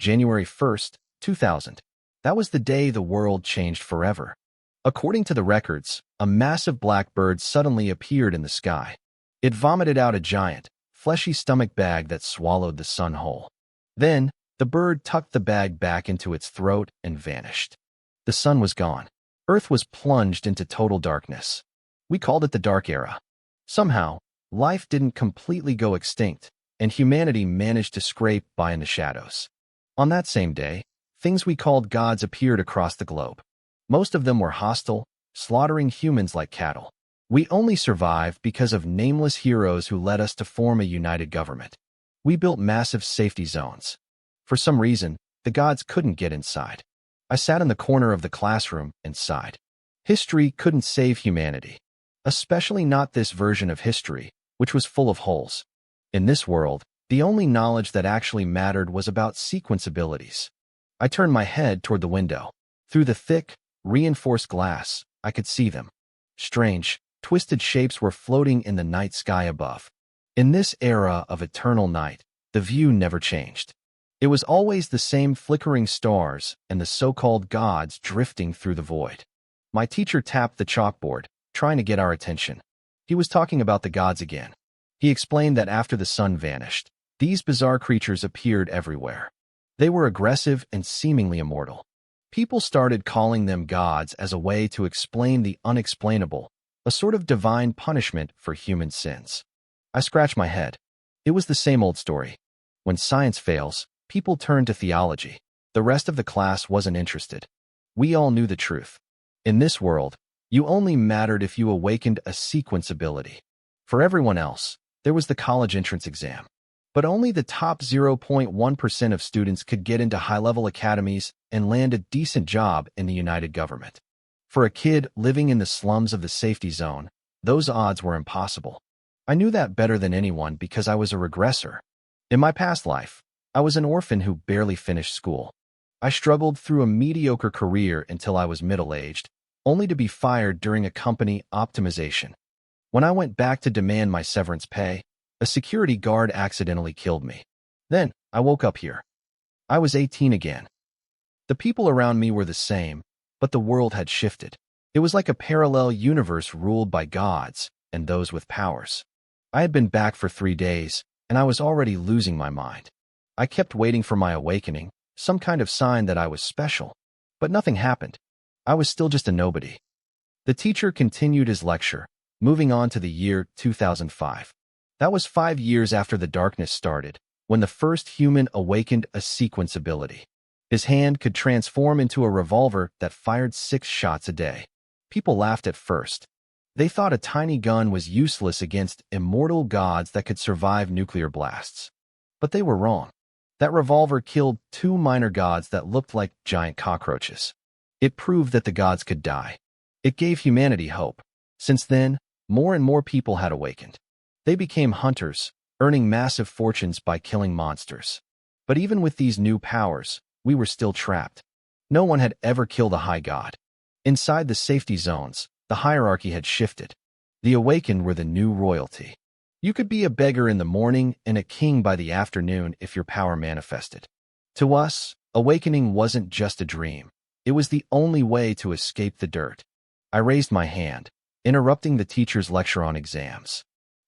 January 1st, 2000. That was the day the world changed forever. According to the records, a massive black bird suddenly appeared in the sky. It vomited out a giant, fleshy stomach bag that swallowed the sun whole. Then, the bird tucked the bag back into its throat and vanished. The sun was gone. Earth was plunged into total darkness. We called it the Dark Era. Somehow, life didn't completely go extinct, and humanity managed to scrape by in the shadows. On that same day, things we called gods appeared across the globe. Most of them were hostile, slaughtering humans like cattle. We only survived because of nameless heroes who led us to form a united government. We built massive safety zones. For some reason, the gods couldn't get inside. I sat in the corner of the classroom and sighed. History couldn't save humanity. Especially not this version of history, which was full of holes. In this world, the only knowledge that actually mattered was about sequence abilities. I turned my head toward the window. Through the thick, reinforced glass, I could see them. Strange, twisted shapes were floating in the night sky above. In this era of eternal night, the view never changed. It was always the same flickering stars and the so-called gods drifting through the void. My teacher tapped the chalkboard, trying to get our attention. He was talking about the gods again. He explained that after the sun vanished, these bizarre creatures appeared everywhere. They were aggressive and seemingly immortal. People started calling them gods as a way to explain the unexplainable, a sort of divine punishment for human sins. I scratched my head. It was the same old story. When science fails, people turn to theology. The rest of the class wasn't interested. We all knew the truth. In this world, you only mattered if you awakened a sequence ability. For everyone else, there was the college entrance exam. But only the top 0.1% of students could get into high-level academies and land a decent job in the united government. For a kid living in the slums of the safety zone, those odds were impossible. I knew that better than anyone because I was a regressor. In my past life, I was an orphan who barely finished school. I struggled through a mediocre career until I was middle-aged, only to be fired during a company optimization. When I went back to demand my severance pay, a security guard accidentally killed me. Then, I woke up here. I was 18 again. The people around me were the same, but the world had shifted. It was like a parallel universe ruled by gods and those with powers. I had been back for 3 days, and I was already losing my mind. I kept waiting for my awakening, some kind of sign that I was special. But nothing happened. I was still just a nobody. The teacher continued his lecture, moving on to the year 2005. That was 5 years after the darkness started, when the first human awakened a sequence ability. His hand could transform into a revolver that fired 6 shots a day. People laughed at first. They thought a tiny gun was useless against immortal gods that could survive nuclear blasts. But they were wrong. That revolver killed 2 minor gods that looked like giant cockroaches. It proved that the gods could die. It gave humanity hope. Since then, more and more people had awakened. They became hunters, earning massive fortunes by killing monsters. But even with these new powers, we were still trapped. No one had ever killed a high god. Inside the safety zones, the hierarchy had shifted. The awakened were the new royalty. You could be a beggar in the morning and a king by the afternoon if your power manifested. To us, awakening wasn't just a dream. It was the only way to escape the dirt. I raised my hand, interrupting the teacher's lecture on exams.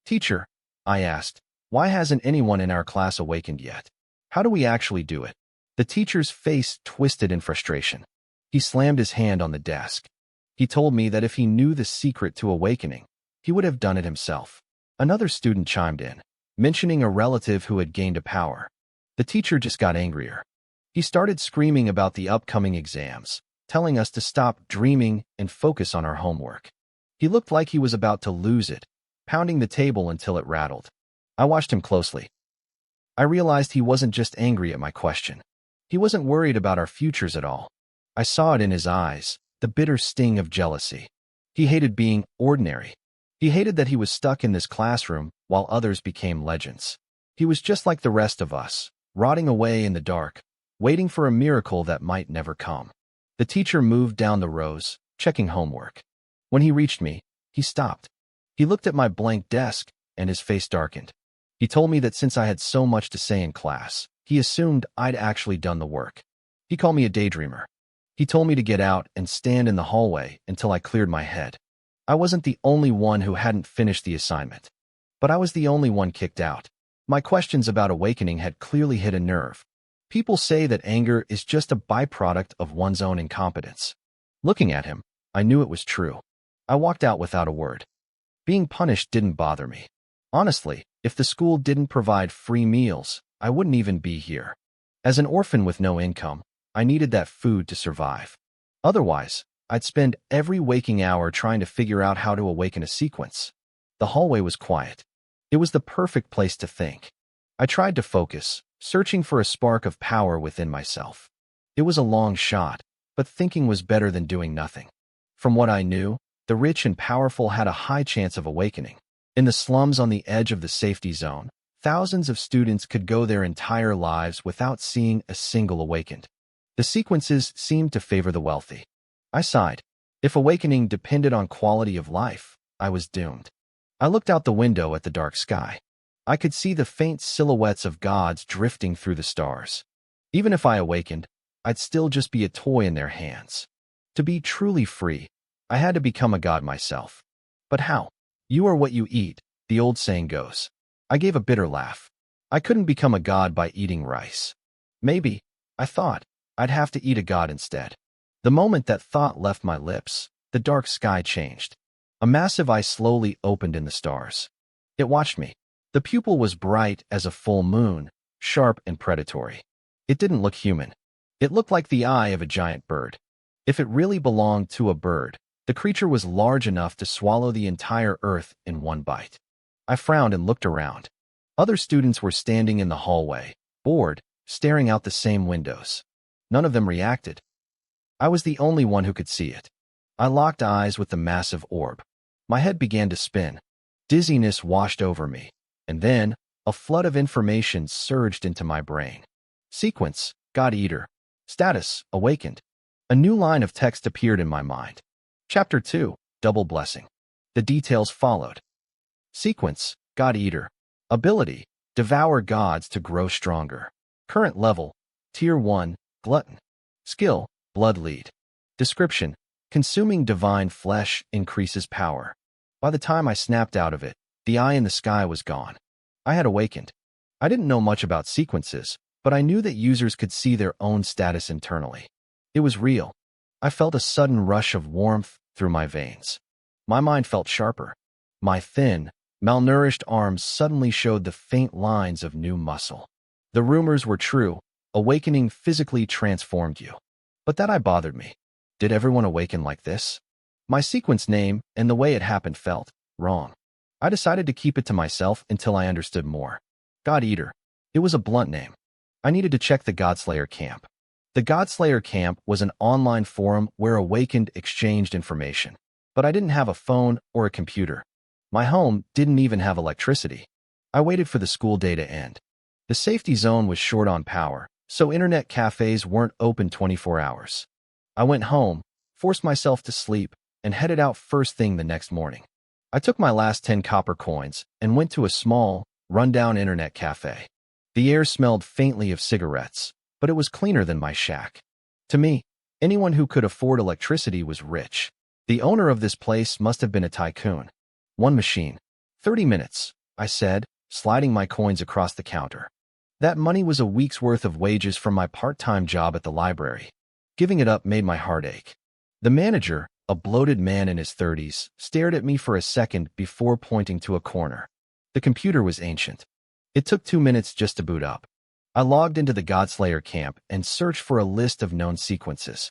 "Teacher," I asked, "why hasn't anyone in our class awakened yet? How do we actually do it?" The teacher's face twisted in frustration. He slammed his hand on the desk. He told me that if he knew the secret to awakening, he would have done it himself. Another student chimed in, mentioning a relative who had gained a power. The teacher just got angrier. He started screaming about the upcoming exams, telling us to stop dreaming and focus on our homework. He looked like he was about to lose it, pounding the table until it rattled. I watched him closely. I realized he wasn't just angry at my question. He wasn't worried about our futures at all. I saw it in his eyes, the bitter sting of jealousy. He hated being ordinary. He hated that he was stuck in this classroom while others became legends. He was just like the rest of us, rotting away in the dark, waiting for a miracle that might never come. The teacher moved down the rows, checking homework. When he reached me, he stopped. He looked at my blank desk, and his face darkened. He told me that since I had so much to say in class, He assumed I'd actually done the work. He called me a daydreamer. He told me to get out and stand in the hallway until I cleared my head. I wasn't the only one who hadn't finished the assignment, but I was the only one kicked out. My questions about awakening had clearly hit a nerve. People say that anger is just a byproduct of one's own incompetence. Looking at him, I knew it was true. I walked out without a word. Being punished didn't bother me. Honestly, if the school didn't provide free meals, I wouldn't even be here. As an orphan with no income, I needed that food to survive. Otherwise, I'd spend every waking hour trying to figure out how to awaken a sequence. The hallway was quiet. It was the perfect place to think. I tried to focus, searching for a spark of power within myself. It was a long shot, but thinking was better than doing nothing. From what I knew, the rich and powerful had a high chance of awakening. In the slums on the edge of the safety zone, thousands of students could go their entire lives without seeing a single awakened. The sequences seemed to favor the wealthy. I sighed. If awakening depended on quality of life, I was doomed. I looked out the window at the dark sky. I could see the faint silhouettes of gods drifting through the stars. Even if I awakened, I'd still just be a toy in their hands. To be truly free, I had to become a god myself. But how? You are what you eat, the old saying goes. I gave a bitter laugh. I couldn't become a god by eating rice. Maybe, I thought, I'd have to eat a god instead. The moment that thought left my lips, the dark sky changed. A massive eye slowly opened in the stars. It watched me. The pupil was bright as a full moon, sharp and predatory. It didn't look human. It looked like the eye of a giant bird. If it really belonged to a bird, the creature was large enough to swallow the entire earth in one bite. I frowned and looked around. Other students were standing in the hallway, bored, staring out the same windows. None of them reacted. I was the only one who could see it. I locked eyes with the massive orb. My head began to spin. Dizziness washed over me, and then a flood of information surged into my brain. Sequence, God Eater. Status, awakened. A new line of text appeared in my mind. Chapter 2, Double Blessing. The details followed. Sequence, God Eater. Ability, devour gods to grow stronger. Current level, Tier 1, Glutton. Skill, Blood Lead. Description, consuming divine flesh increases power. By the time I snapped out of it, the eye in the sky was gone. I had awakened. I didn't know much about sequences, but I knew that users could see their own status internally. It was real. I felt a sudden rush of warmth through my veins. My mind felt sharper. My thin, malnourished arms suddenly showed the faint lines of new muscle. The rumors were true. Awakening physically transformed you. But that bothered me. Did everyone awaken like this? My sequence name and the way it happened felt wrong. I decided to keep it to myself until I understood more. God Eater. It was a blunt name. I needed to check the Godslayer camp. The Godslayer camp was an online forum where awakened exchanged information. But I didn't have a phone or a computer. My home didn't even have electricity. I waited for the school day to end. The safety zone was short on power, so internet cafes weren't open 24 hours. I went home, forced myself to sleep, and headed out first thing the next morning. I took my last 10 copper coins and went to a small, rundown internet cafe. The air smelled faintly of cigarettes, but it was cleaner than my shack. To me, anyone who could afford electricity was rich. The owner of this place must have been a tycoon. One machine. 30 minutes, I said, sliding my coins across the counter. That money was a week's worth of wages from my part-time job at the library. Giving it up made my heart ache. The manager, a bloated man in his 30s, stared at me for a second before pointing to a corner. The computer was ancient. It took 2 minutes just to boot up. I logged into the Godslayer camp and searched for a list of known sequences.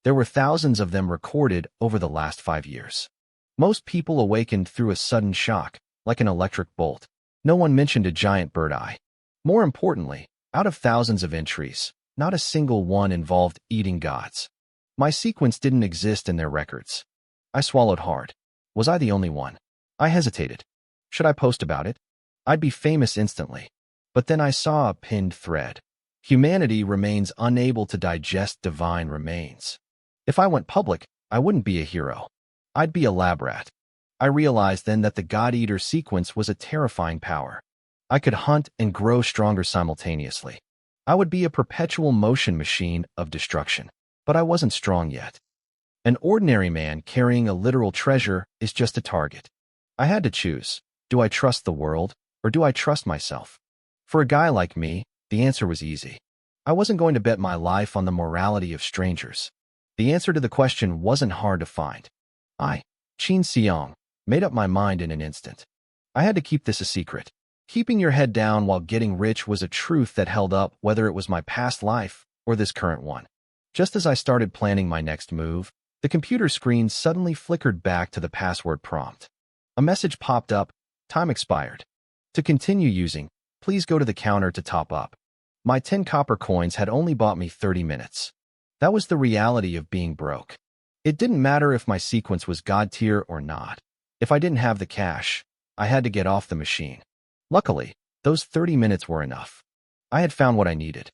There were thousands of them recorded over the last 5 years. Most people awakened through a sudden shock, like an electric bolt. No one mentioned a giant bird eye. More importantly, out of thousands of entries, not a single one involved eating gods. My sequence didn't exist in their records. I swallowed hard. Was I the only one? I hesitated. Should I post about it? I'd be famous instantly. But then I saw a pinned thread. Humanity remains unable to digest divine remains. If I went public, I wouldn't be a hero. I'd be a lab rat. I realized then that the God Eater sequence was a terrifying power. I could hunt and grow stronger simultaneously. I would be a perpetual motion machine of destruction. But I wasn't strong yet. An ordinary man carrying a literal treasure is just a target. I had to choose. Do I trust the world, or do I trust myself? For a guy like me, the answer was easy. I wasn't going to bet my life on the morality of strangers. The answer to the question wasn't hard to find. I, Qin Xiong, made up my mind in an instant. I had to keep this a secret. Keeping your head down while getting rich was a truth that held up whether it was my past life or this current one. Just as I started planning my next move, the computer screen suddenly flickered back to the password prompt. A message popped up, time expired. To continue using, please go to the counter to top up. My 10 copper coins had only bought me 30 minutes. That was the reality of being broke. It didn't matter if my sequence was God tier or not. If I didn't have the cash, I had to get off the machine. Luckily, those 30 minutes were enough. I had found what I needed.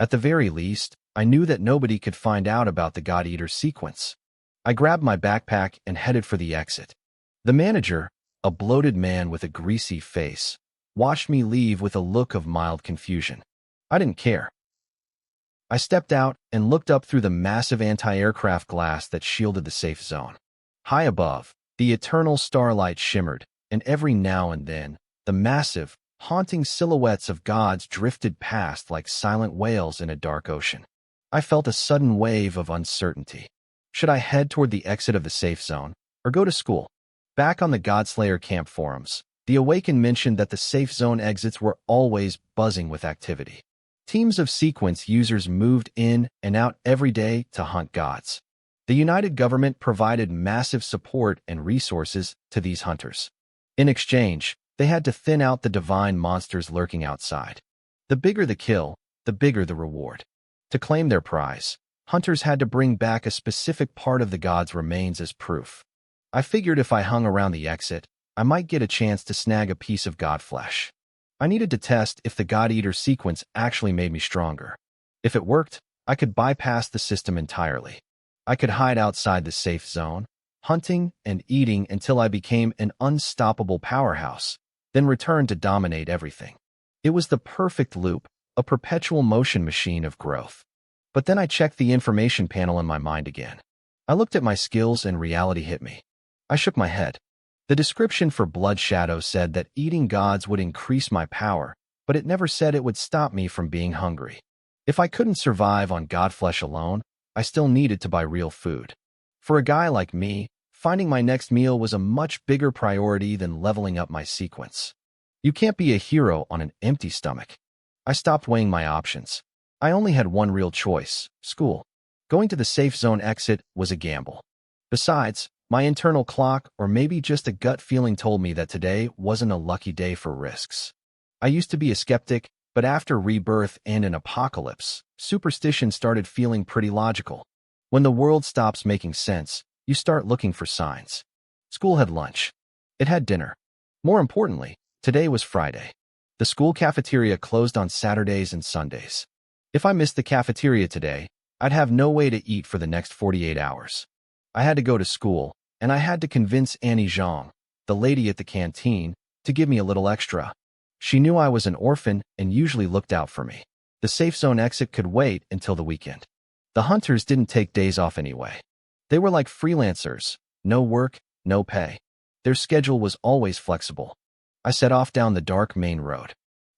At the very least, I knew that nobody could find out about the God Eater sequence. I grabbed my backpack and headed for the exit. The manager, a bloated man with a greasy face, watched me leave with a look of mild confusion. I didn't care. I stepped out and looked up through the massive anti-aircraft glass that shielded the safe zone. High above, the eternal starlight shimmered, and every now and then, the massive, haunting silhouettes of gods drifted past like silent whales in a dark ocean. I felt a sudden wave of uncertainty. Should I head toward the exit of the safe zone, or go to school? Back on the Godslayer camp forums, the Awakened mentioned that the safe zone exits were always buzzing with activity. Teams of sequence users moved in and out every day to hunt gods. The United Government provided massive support and resources to these hunters. In exchange, they had to thin out the divine monsters lurking outside. The bigger the kill, the bigger the reward. To claim their prize, hunters had to bring back a specific part of the god's remains as proof. I figured if I hung around the exit, I might get a chance to snag a piece of god flesh. I needed to test if the God Eater sequence actually made me stronger. If it worked, I could bypass the system entirely. I could hide outside the safe zone, hunting and eating until I became an unstoppable powerhouse, then return to dominate everything. It was the perfect loop, a perpetual motion machine of growth. But then I checked the information panel in my mind again. I looked at my skills and reality hit me. I shook my head. The description for Blood Shadow said that eating gods would increase my power, but it never said it would stop me from being hungry. If I couldn't survive on god flesh alone, I still needed to buy real food. For a guy like me, finding my next meal was a much bigger priority than leveling up my sequence. You can't be a hero on an empty stomach. I stopped weighing my options. I only had one real choice: school. Going to the safe zone exit was a gamble. Besides, my internal clock, or maybe just a gut feeling, told me that today wasn't a lucky day for risks. I used to be a skeptic, but after rebirth and an apocalypse, superstition started feeling pretty logical. When the world stops making sense, you start looking for signs. School had lunch. It had dinner. More importantly, today was Friday. The school cafeteria closed on Saturdays and Sundays. If I missed the cafeteria today, I'd have no way to eat for the next 48 hours. I had to go to school, and I had to convince Annie Zhang, the lady at the canteen, to give me a little extra. She knew I was an orphan and usually looked out for me. The safe zone exit could wait until the weekend. The hunters didn't take days off anyway. They were like freelancers, no work, no pay. Their schedule was always flexible. I set off down the dark main road.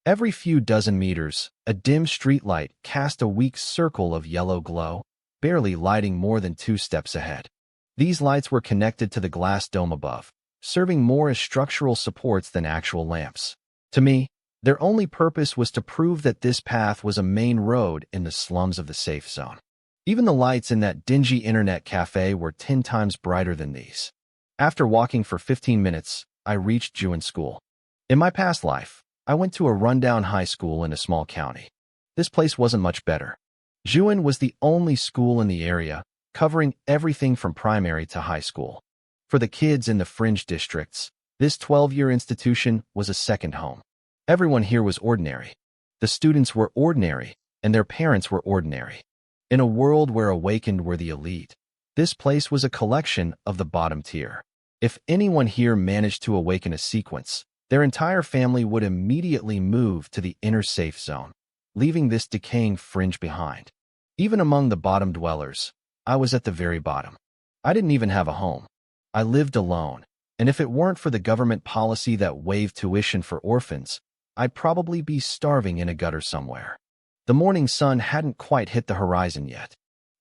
Every few dozen meters, a dim streetlight cast a weak circle of yellow glow, barely lighting more than 2 steps ahead. These lights were connected to the glass dome above, serving more as structural supports than actual lamps. To me, their only purpose was to prove that this path was a main road in the slums of the safe zone. Even the lights in that dingy internet cafe were 10 times brighter than these. After walking for 15 minutes, I reached Juin School. In my past life, I went to a rundown high school in a small county. This place wasn't much better. Juin was the only school in the area, covering everything from primary to high school. For the kids in the fringe districts, this 12-year institution was a second home. Everyone here was ordinary. The students were ordinary, and their parents were ordinary. In a world where Awakened were the elite, this place was a collection of the bottom tier. If anyone here managed to awaken a sequence, their entire family would immediately move to the inner safe zone. leaving this decaying fringe behind. Even among the bottom dwellers, I was at the very bottom. I didn't even have a home. I lived alone, and if it weren't for the government policy that waived tuition for orphans, I'd probably be starving in a gutter somewhere. The morning sun hadn't quite hit the horizon yet.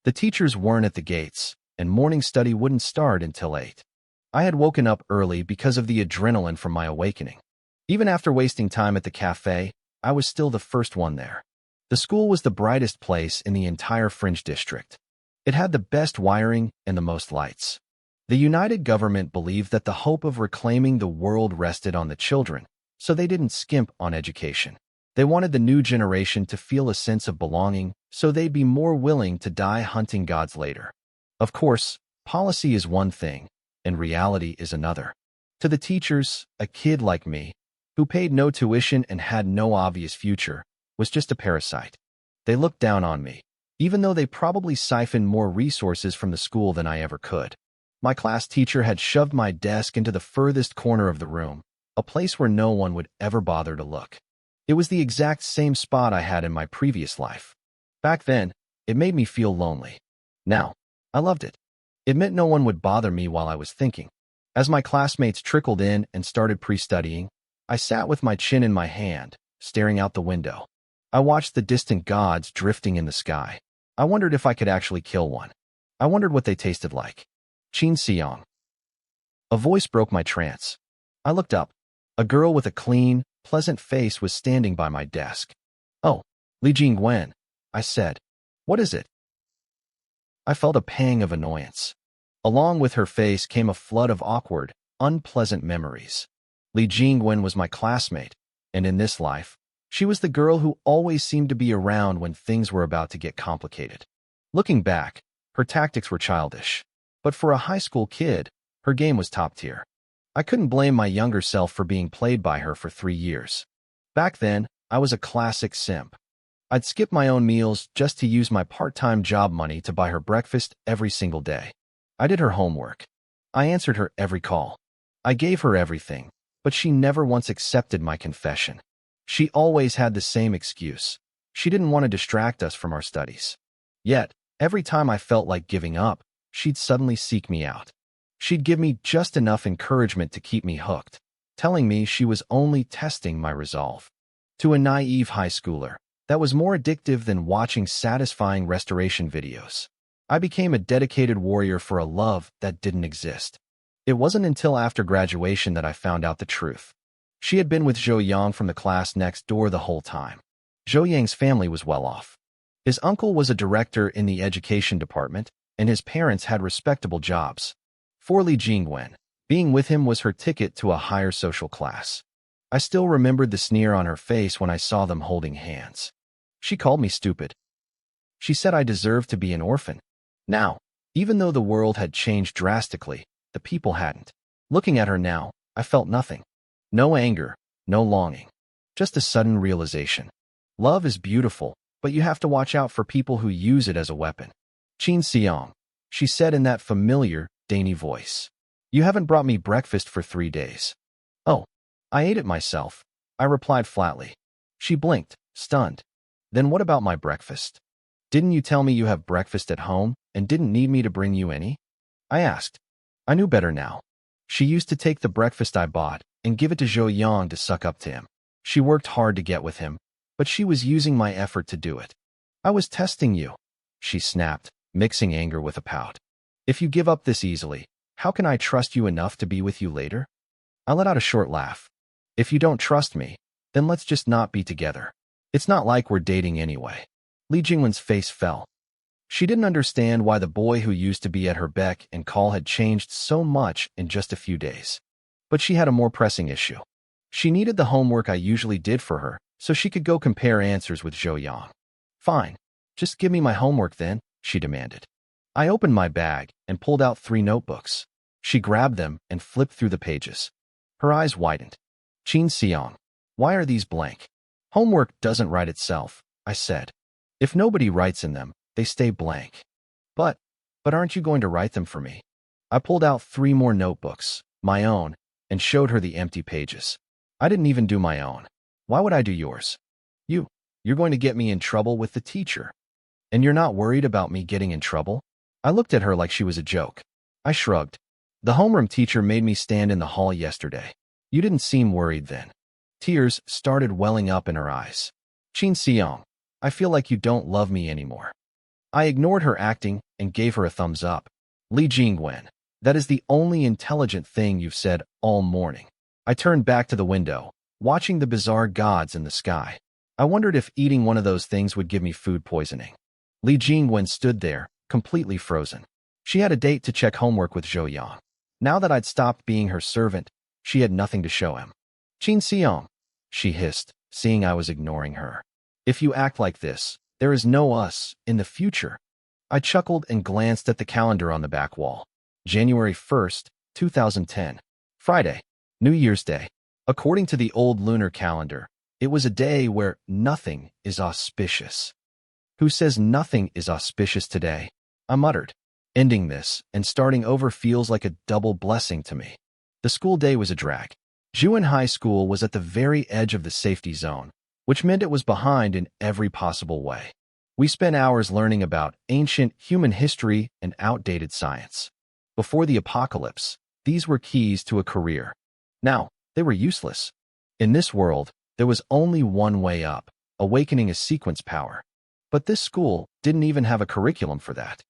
The teachers weren't at the gates, and morning study wouldn't start until 8. I had woken up early because of the adrenaline from my awakening. Even after wasting time at the cafe, I was still the first one there. The school was the brightest place in the entire fringe district. It had the best wiring and the most lights. The united government believed that the hope of reclaiming the world rested on the children, so they didn't skimp on education. They wanted the new generation to feel a sense of belonging, so they'd be more willing to die hunting gods later. Of course, policy is one thing, and reality is another. To the teachers, a kid like me, who paid no tuition and had no obvious future, was just a parasite. They looked down on me, even though they probably siphoned more resources from the school than I ever could. My class teacher had shoved my desk into the furthest corner of the room, a place where no one would ever bother to look. It was the exact same spot I had in my previous life. Back then, it made me feel lonely. Now, I loved it. It meant no one would bother me while I was thinking. As my classmates trickled in and started pre-studying, I sat with my chin in my hand, staring out the window. I watched the distant gods drifting in the sky. I wondered if I could actually kill one. I wondered what they tasted like. Chin Seong. A voice broke my trance. I looked up. A girl with a clean, pleasant face was standing by my desk. "Oh, Li Jingwen," I said. "What is it?" I felt a pang of annoyance. Along with her face came a flood of awkward, unpleasant memories. Li Jingwen was my classmate, and in this life, she was the girl who always seemed to be around when things were about to get complicated. Looking back, her tactics were childish, but for a high school kid, her game was top tier. I couldn't blame my younger self for being played by her for 3 years. Back then, I was a classic simp. I'd skip my own meals just to use my part-time job money to buy her breakfast every single day. I did her homework. I answered her every call. I gave her everything, but she never once accepted my confession. She always had the same excuse. She didn't want to distract us from our studies. Yet, every time I felt like giving up, she'd suddenly seek me out. She'd give me just enough encouragement to keep me hooked, telling me she was only testing my resolve. To a naive high schooler, that was more addictive than watching satisfying restoration videos. I became a dedicated warrior for a love that didn't exist. It wasn't until after graduation that I found out the truth. She had been with Zhou Yang from the class next door the whole time. Zhou Yang's family was well off. His uncle was a director in the education department, and his parents had respectable jobs. For Li Jingwen, being with him was her ticket to a higher social class. I still remembered the sneer on her face when I saw them holding hands. She called me stupid. She said I deserved to be an orphan. Now, even though the world had changed drastically, the people hadn't. Looking at her now, I felt nothing. No anger, no longing. Just a sudden realization. Love is beautiful, but you have to watch out for people who use it as a weapon. Chin Seong, she said in that familiar, dainty voice. You haven't brought me breakfast for 3 days. Oh, I ate it myself, I replied flatly. She blinked, stunned. Then what about my breakfast? Didn't you tell me you have breakfast at home and didn't need me to bring you any? I asked. I knew better now. She used to take the breakfast I bought and give it to Zhou Yang to suck up to him. She worked hard to get with him, but she was using my effort to do it. I was testing you, she snapped, mixing anger with a pout. If you give up this easily, how can I trust you enough to be with you later? I let out a short laugh. If you don't trust me, then let's just not be together. It's not like we're dating anyway. Li Jingwen's face fell. She didn't understand why the boy who used to be at her beck and call had changed so much in just a few days. But she had a more pressing issue. She needed the homework I usually did for her, so she could go compare answers with Zhou Yang. Fine, just give me my homework then, she demanded. I opened my bag and pulled out 3 notebooks. She grabbed them and flipped through the pages. Her eyes widened. Chin Seong, why are these blank? Homework doesn't write itself, I said. If nobody writes in them, they stay blank. But aren't you going to write them for me? I pulled out 3 more notebooks, my own, and showed her the empty pages. I didn't even do my own. Why would I do yours? You You're going to get me in trouble with the teacher. And you're not worried about me getting in trouble? I looked at her like she was a joke. I shrugged. The homeroom teacher made me stand in the hall yesterday. You didn't seem worried then. Tears started welling up in her eyes. Qin Xiong, I feel like you don't love me anymore. I ignored her acting and gave her a thumbs up. Li Jingwen, that is the only intelligent thing you've said all morning. I turned back to the window, watching the bizarre gods in the sky. I wondered if eating one of those things would give me food poisoning. Li Jingwen stood there, completely frozen. She had a date to check homework with Zhou Yang. Now that I'd stopped being her servant, she had nothing to show him. Qin Xiong, she hissed, seeing I was ignoring her. If you act like this, there is no us in the future. I chuckled and glanced at the calendar on the back wall. January 1st, 2010. Friday, New Year's Day. According to the old lunar calendar, it was a day where nothing is auspicious. Who says nothing is auspicious today? I muttered. Ending this and starting over feels like a double blessing to me. The school day was a drag. Juin High School was at the very edge of the safety zone, which meant it was behind in every possible way. We spent hours learning about ancient human history and outdated science. Before the apocalypse, these were keys to a career. Now, they were useless. In this world, there was only one way up, awakening a sequence power. But this school didn't even have a curriculum for that.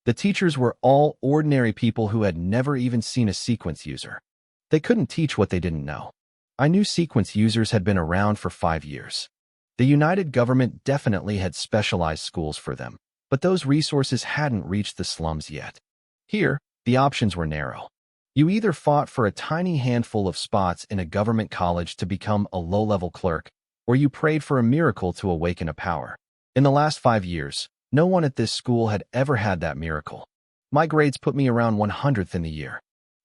The teachers were all ordinary people who had never even seen a sequence user. They couldn't teach what they didn't know. I knew sequence users had been around for 5 years. The United Government definitely had specialized schools for them, but those resources hadn't reached the slums yet. Here, the options were narrow. You either fought for a tiny handful of spots in a government college to become a low-level clerk, or you prayed for a miracle to awaken a power. In the last 5 years, no one at this school had ever had that miracle. My grades put me around 100th in the year.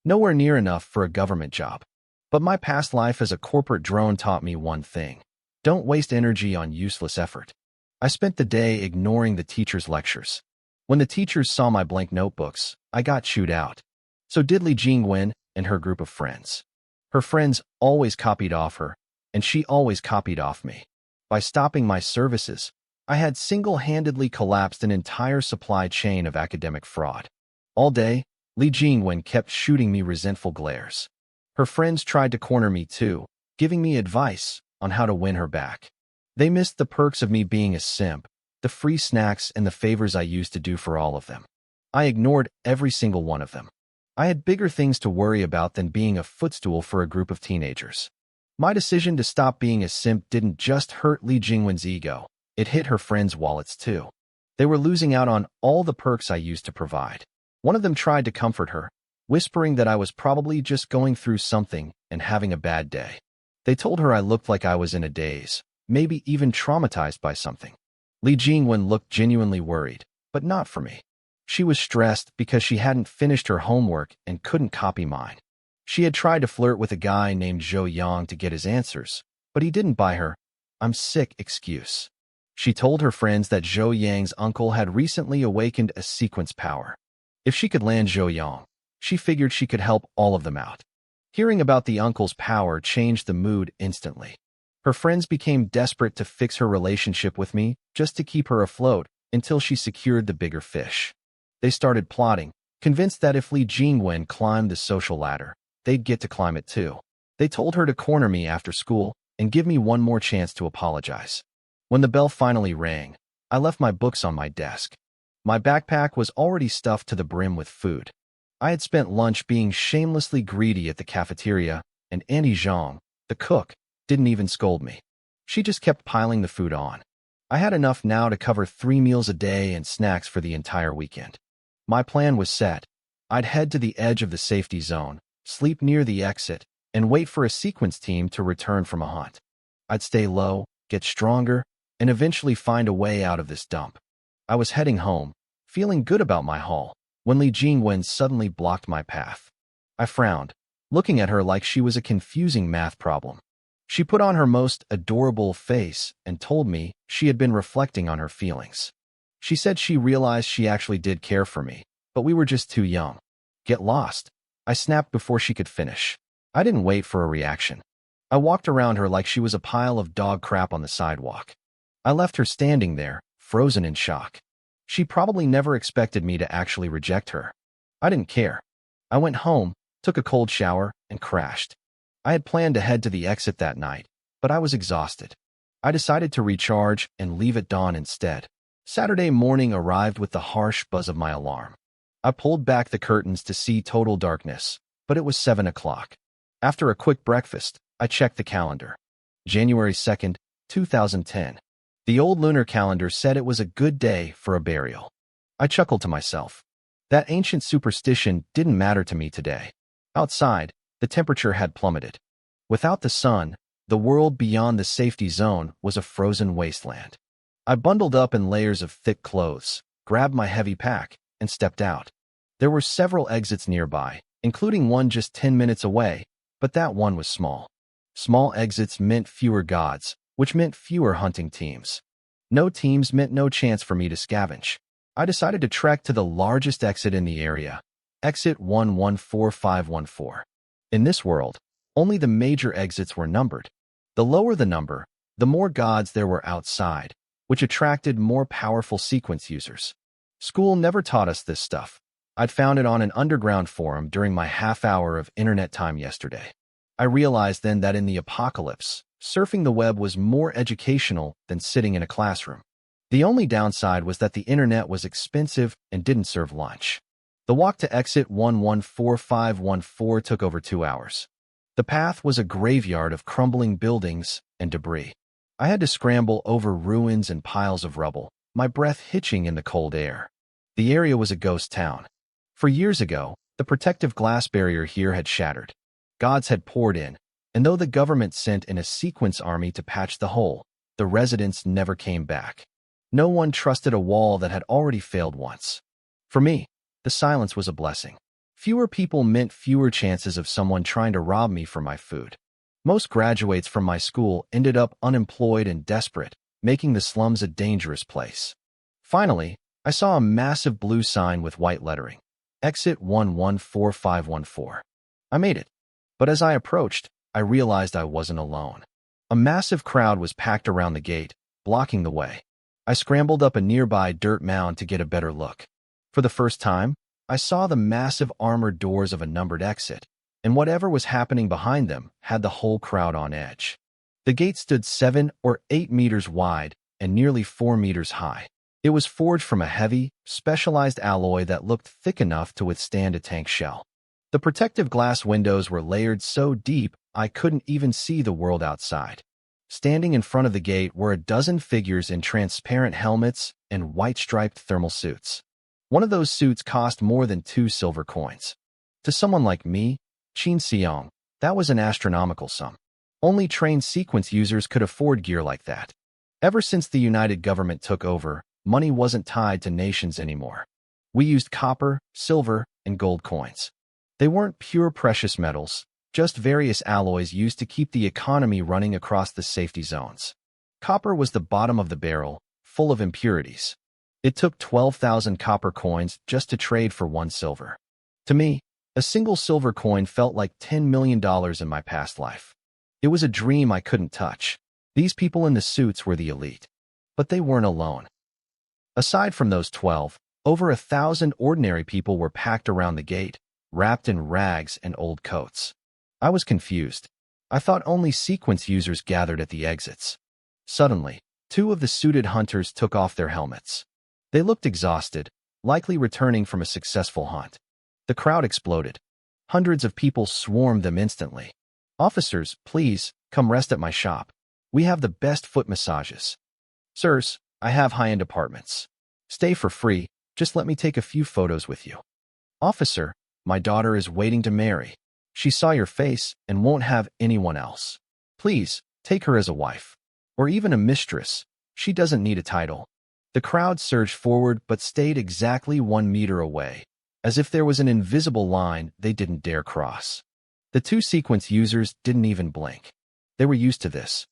Nowhere near enough for a government job. But my past life as a corporate drone taught me one thing. Don't waste energy on useless effort. I spent the day ignoring the teacher's lectures. When the teachers saw my blank notebooks, I got chewed out. So did Li Jingwen and her group of friends. Her friends always copied off her, and she always copied off me. By stopping my services, I had single-handedly collapsed an entire supply chain of academic fraud. All day, Li Jingwen kept shooting me resentful glares. Her friends tried to corner me too, giving me advice on how to win her back. They missed the perks of me being a simp, the free snacks and the favors I used to do for all of them. I ignored every single one of them. I had bigger things to worry about than being a footstool for a group of teenagers. My decision to stop being a simp didn't just hurt Li Jingwen's ego. It hit her friends' wallets too. They were losing out on all the perks I used to provide. One of them tried to comfort her, whispering that I was probably just going through something and having a bad day. They told her I looked like I was in a daze, maybe even traumatized by something. Li Jingwen looked genuinely worried, but not for me. She was stressed because she hadn't finished her homework and couldn't copy mine. She had tried to flirt with a guy named Zhou Yang to get his answers, but he didn't buy her "I'm sick" excuse. She told her friends that Zhou Yang's uncle had recently awakened a sequence power. If she could land Zhou Yang, she figured she could help all of them out. Hearing about the uncle's power changed the mood instantly. Her friends became desperate to fix her relationship with me just to keep her afloat until she secured the bigger fish. They started plotting, convinced that if Li Jingwen climbed the social ladder, they'd get to climb it too. They told her to corner me after school and give me one more chance to apologize. When the bell finally rang, I left my books on my desk. My backpack was already stuffed to the brim with food. I had spent lunch being shamelessly greedy at the cafeteria, and Auntie Zhang, the cook, didn't even scold me. She just kept piling the food on. I had enough now to cover 3 meals a day and snacks for the entire weekend. My plan was set. I'd head to the edge of the safety zone, sleep near the exit, and wait for a sequence team to return from a hunt. I'd stay low, get stronger, and eventually find a way out of this dump. I was heading home, feeling good about my haul, when Li Jingwen suddenly blocked my path. I frowned, looking at her like she was a confusing math problem. She put on her most adorable face and told me she had been reflecting on her feelings. She said she realized she actually did care for me, but we were just too young. Get lost. I snapped before she could finish. I didn't wait for a reaction. I walked around her like she was a pile of dog crap on the sidewalk. I left her standing there, frozen in shock. She probably never expected me to actually reject her. I didn't care. I went home, took a cold shower, and crashed. I had planned to head to the exit that night, but I was exhausted. I decided to recharge and leave at dawn instead. Saturday morning arrived with the harsh buzz of my alarm. I pulled back the curtains to see total darkness, but it was 7 o'clock. After a quick breakfast, I checked the calendar. January 2nd, 2010. The old lunar calendar said it was a good day for a burial. I chuckled to myself. That ancient superstition didn't matter to me today. Outside, the temperature had plummeted. Without the sun, the world beyond the safety zone was a frozen wasteland. I bundled up in layers of thick clothes, grabbed my heavy pack, and stepped out. There were several exits nearby, including one just 10 minutes away, but that one was small. Small exits meant fewer gods, which meant fewer hunting teams. No teams meant no chance for me to scavenge. I decided to trek to the largest exit in the area, exit 114514. In this world, only the major exits were numbered. The lower the number, the more gods there were outside, which attracted more powerful sequence users. School never taught us this stuff. I'd found it on an underground forum during my half-hour of internet time yesterday. I realized then that in the apocalypse, surfing the web was more educational than sitting in a classroom. The only downside was that the internet was expensive and didn't serve lunch. The walk to exit 114514 took over 2 hours. The path was a graveyard of crumbling buildings and debris. I had to scramble over ruins and piles of rubble, my breath hitching in the cold air. The area was a ghost town. For years ago, the protective glass barrier here had shattered. Gods had poured in, and though the government sent in a sequence army to patch the hole, the residents never came back. No one trusted a wall that had already failed once. For me, the silence was a blessing. Fewer people meant fewer chances of someone trying to rob me for my food. Most graduates from my school ended up unemployed and desperate, making the slums a dangerous place. Finally, I saw a massive blue sign with white lettering. Exit 114514. I made it. But as I approached, I realized I wasn't alone. A massive crowd was packed around the gate, blocking the way. I scrambled up a nearby dirt mound to get a better look. For the first time, I saw the massive armored doors of a numbered exit, and whatever was happening behind them had the whole crowd on edge. The gate stood 7 or 8 meters wide and nearly 4 meters high. It was forged from a heavy, specialized alloy that looked thick enough to withstand a tank shell. The protective glass windows were layered so deep I couldn't even see the world outside. Standing in front of the gate were a dozen figures in transparent helmets and white-striped thermal suits. One of those suits cost more than 2 silver coins. To someone like me, Qin Xiong, that was an astronomical sum. Only trained sequence users could afford gear like that. Ever since the United Government took over, money wasn't tied to nations anymore. We used copper, silver, and gold coins. They weren't pure precious metals, just various alloys used to keep the economy running across the safety zones. Copper was the bottom of the barrel, full of impurities. It took 12,000 copper coins just to trade for 1 silver. To me, a single silver coin felt like $10 million in my past life. It was a dream I couldn't touch. These people in the suits were the elite. But they weren't alone. Aside from those 12, over 1,000 ordinary people were packed around the gate, wrapped in rags and old coats. I was confused. I thought only sequence users gathered at the exits. Suddenly, 2 of the suited hunters took off their helmets. They looked exhausted, likely returning from a successful hunt. The crowd exploded. Hundreds of people swarmed them instantly. "Officers, please, come rest at my shop. We have the best foot massages." "Sirs, I have high-end apartments. Stay for free, just let me take a few photos with you." "Officer, my daughter is waiting to marry. She saw your face and won't have anyone else. Please, take her as a wife. Or even a mistress. She doesn't need a title." The crowd surged forward but stayed exactly 1 meter away, as if there was an invisible line they didn't dare cross. The 2 sequence users didn't even blink. They were used to this.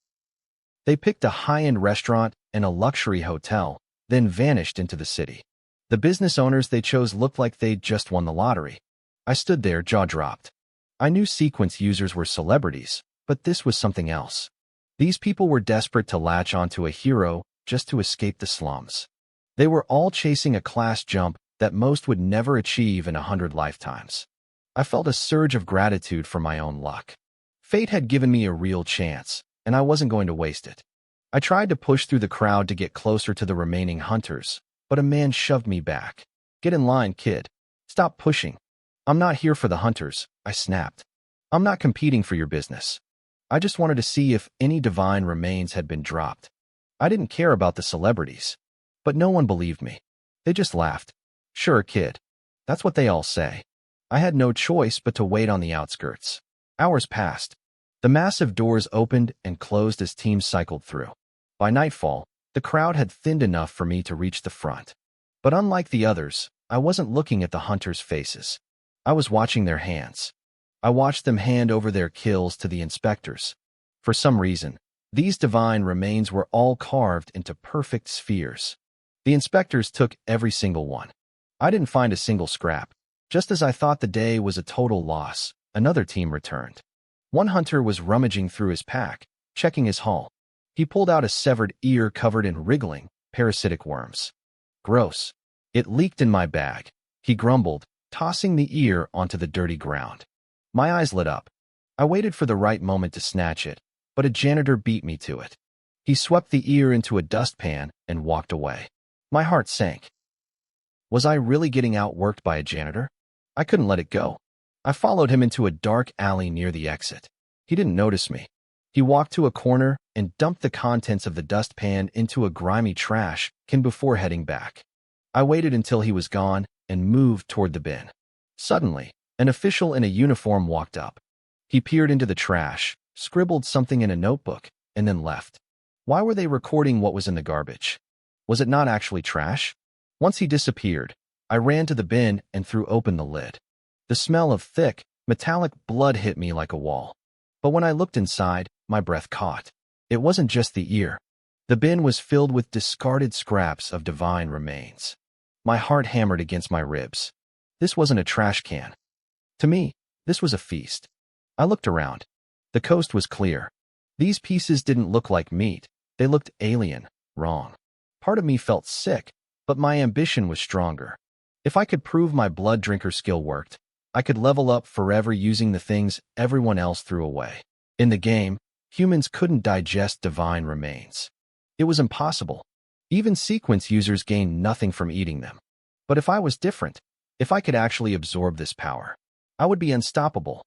They picked a high-end restaurant and a luxury hotel, then vanished into the city. The business owners they chose looked like they'd just won the lottery. I stood there, jaw dropped. I knew sequence users were celebrities, but this was something else. These people were desperate to latch onto a hero, just to escape the slums. They were all chasing a class jump that most would never achieve in 100 lifetimes. I felt a surge of gratitude for my own luck. Fate had given me a real chance, and I wasn't going to waste it. I tried to push through the crowd to get closer to the remaining hunters, but a man shoved me back. "Get in line, kid. Stop pushing. I'm not here for the hunters," I snapped. "I'm not competing for your business. I just wanted to see if any divine remains had been dropped." I didn't care about the celebrities, but no one believed me. They just laughed. "Sure, kid. That's what they all say." I had no choice but to wait on the outskirts. Hours passed. The massive doors opened and closed as teams cycled through. By nightfall, the crowd had thinned enough for me to reach the front. But unlike the others, I wasn't looking at the hunters' faces. I was watching their hands. I watched them hand over their kills to the inspectors. For some reason, these divine remains were all carved into perfect spheres. The inspectors took every single one. I didn't find a single scrap. Just as I thought the day was a total loss, another team returned. One hunter was rummaging through his pack, checking his haul. He pulled out a severed ear covered in wriggling, parasitic worms. "Gross. It leaked in my bag," he grumbled, tossing the ear onto the dirty ground. My eyes lit up. I waited for the right moment to snatch it, but a janitor beat me to it. He swept the ear into a dustpan and walked away. My heart sank. Was I really getting outworked by a janitor? I couldn't let it go. I followed him into a dark alley near the exit. He didn't notice me. He walked to a corner and dumped the contents of the dustpan into a grimy trash can before heading back. I waited until he was gone and moved toward the bin. Suddenly, an official in a uniform walked up. He peered into the trash, scribbled something in a notebook, and then left. Why were they recording what was in the garbage? Was it not actually trash? Once he disappeared, I ran to the bin and threw open the lid. The smell of thick, metallic blood hit me like a wall. But when I looked inside, my breath caught. It wasn't just the ear. The bin was filled with discarded scraps of divine remains. My heart hammered against my ribs. This wasn't a trash can. To me, this was a feast. I looked around. The coast was clear. These pieces didn't look like meat. They looked alien, wrong. Part of me felt sick, but my ambition was stronger. If I could prove my blood drinker skill worked, I could level up forever using the things everyone else threw away. In the game, humans couldn't digest divine remains. It was impossible. Even sequence users gained nothing from eating them. But if I was different, if I could actually absorb this power, I would be unstoppable.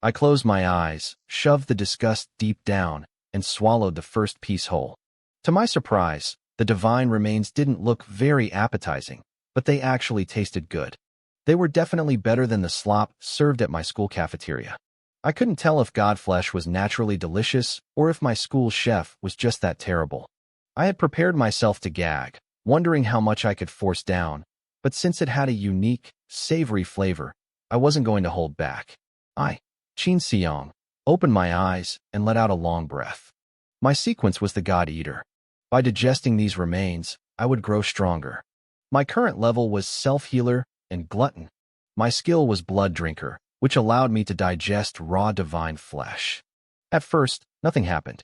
I closed my eyes, shoved the disgust deep down, and swallowed the first piece whole. To my surprise, the divine remains didn't look very appetizing, but they actually tasted good. They were definitely better than the slop served at my school cafeteria. I couldn't tell if godflesh was naturally delicious or if my school chef was just that terrible. I had prepared myself to gag, wondering how much I could force down, but since it had a unique, savory flavor, I wasn't going to hold back. I, Chin Seong, opened my eyes and let out a long breath. My sequence was the God Eater. By digesting these remains, I would grow stronger. My current level was Self-Healer and Glutton. My skill was Blood Drinker, which allowed me to digest raw divine flesh. At first, nothing happened.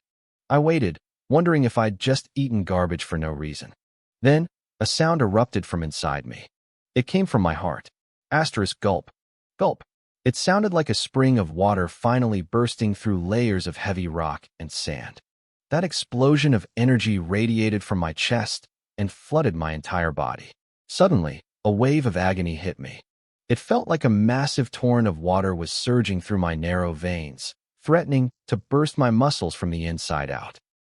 I waited, wondering if I'd just eaten garbage for no reason. Then, a sound erupted from inside me. It came from my heart. Asterisk gulp. Gulp. It sounded like a spring of water finally bursting through layers of heavy rock and sand. That explosion of energy radiated from my chest and flooded my entire body. Suddenly, a wave of agony hit me. It felt like a massive torrent of water was surging through my narrow veins, threatening to burst my muscles from the inside out.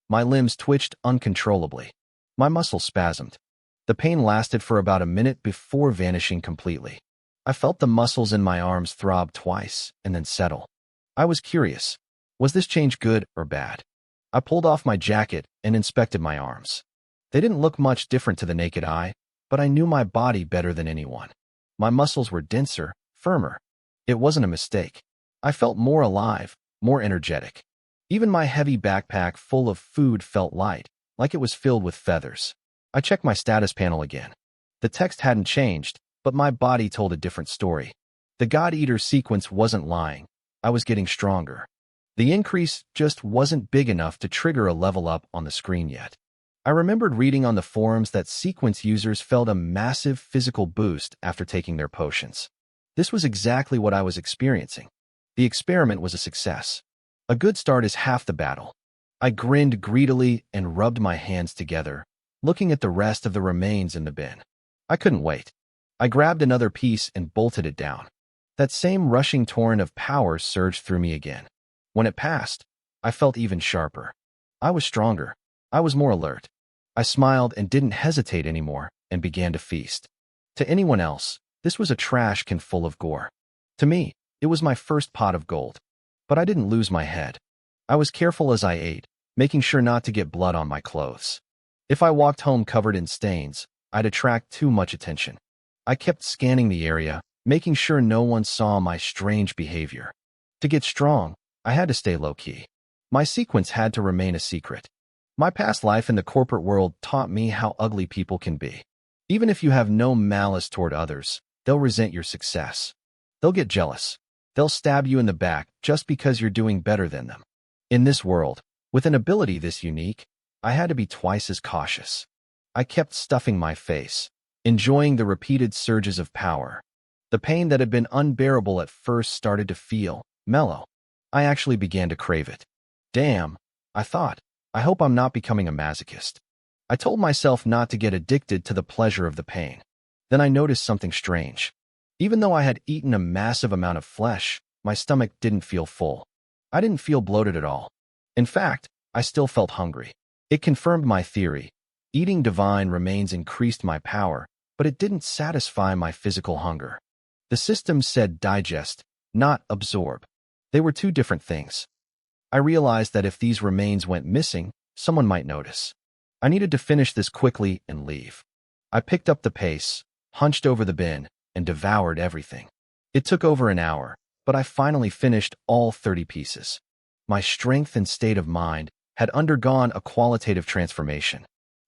My limbs twitched uncontrollably. My muscles spasmed. The pain lasted for about a minute before vanishing completely. I felt the muscles in my arms throb twice and then settle. I was curious. Was this change good or bad? I pulled off my jacket and inspected my arms. They didn't look much different to the naked eye, but I knew my body better than anyone. My muscles were denser, firmer. It wasn't a mistake. I felt more alive, more energetic. Even my heavy backpack full of food felt light, like it was filled with feathers. I checked my status panel again. The text hadn't changed, but my body told a different story. The God Eater sequence wasn't lying. I was getting stronger. The increase just wasn't big enough to trigger a level up on the screen yet. I remembered reading on the forums that sequence users felt a massive physical boost after taking their potions. This was exactly what I was experiencing. The experiment was a success. A good start is half the battle. I grinned greedily and rubbed my hands together, looking at the rest of the remains in the bin. I couldn't wait. I grabbed another piece and bolted it down. That same rushing torrent of power surged through me again. When it passed, I felt even sharper. I was stronger. I was more alert. I smiled and didn't hesitate anymore and began to feast. To anyone else, this was a trash can full of gore. To me, it was my first pot of gold. But I didn't lose my head. I was careful as I ate, making sure not to get blood on my clothes. If I walked home covered in stains, I'd attract too much attention. I kept scanning the area, making sure no one saw my strange behavior. To get strong, I had to stay low-key. My sequence had to remain a secret. My past life in the corporate world taught me how ugly people can be. Even if you have no malice toward others, they'll resent your success. They'll get jealous. They'll stab you in the back just because you're doing better than them. In this world, with an ability this unique, I had to be twice as cautious. I kept stuffing my face, enjoying the repeated surges of power. The pain that had been unbearable at first started to feel mellow. I actually began to crave it. Damn, I thought, I hope I'm not becoming a masochist. I told myself not to get addicted to the pleasure of the pain. Then I noticed something strange. Even though I had eaten a massive amount of flesh, my stomach didn't feel full. I didn't feel bloated at all. In fact, I still felt hungry. It confirmed my theory. Eating divine remains increased my power, but it didn't satisfy my physical hunger. The system said digest, not absorb. They were two different things. I realized that if these remains went missing, someone might notice. I needed to finish this quickly and leave. I picked up the pace, hunched over the bin, and devoured everything. It took over an hour, but I finally finished all 30 pieces. My strength and state of mind had undergone a qualitative transformation.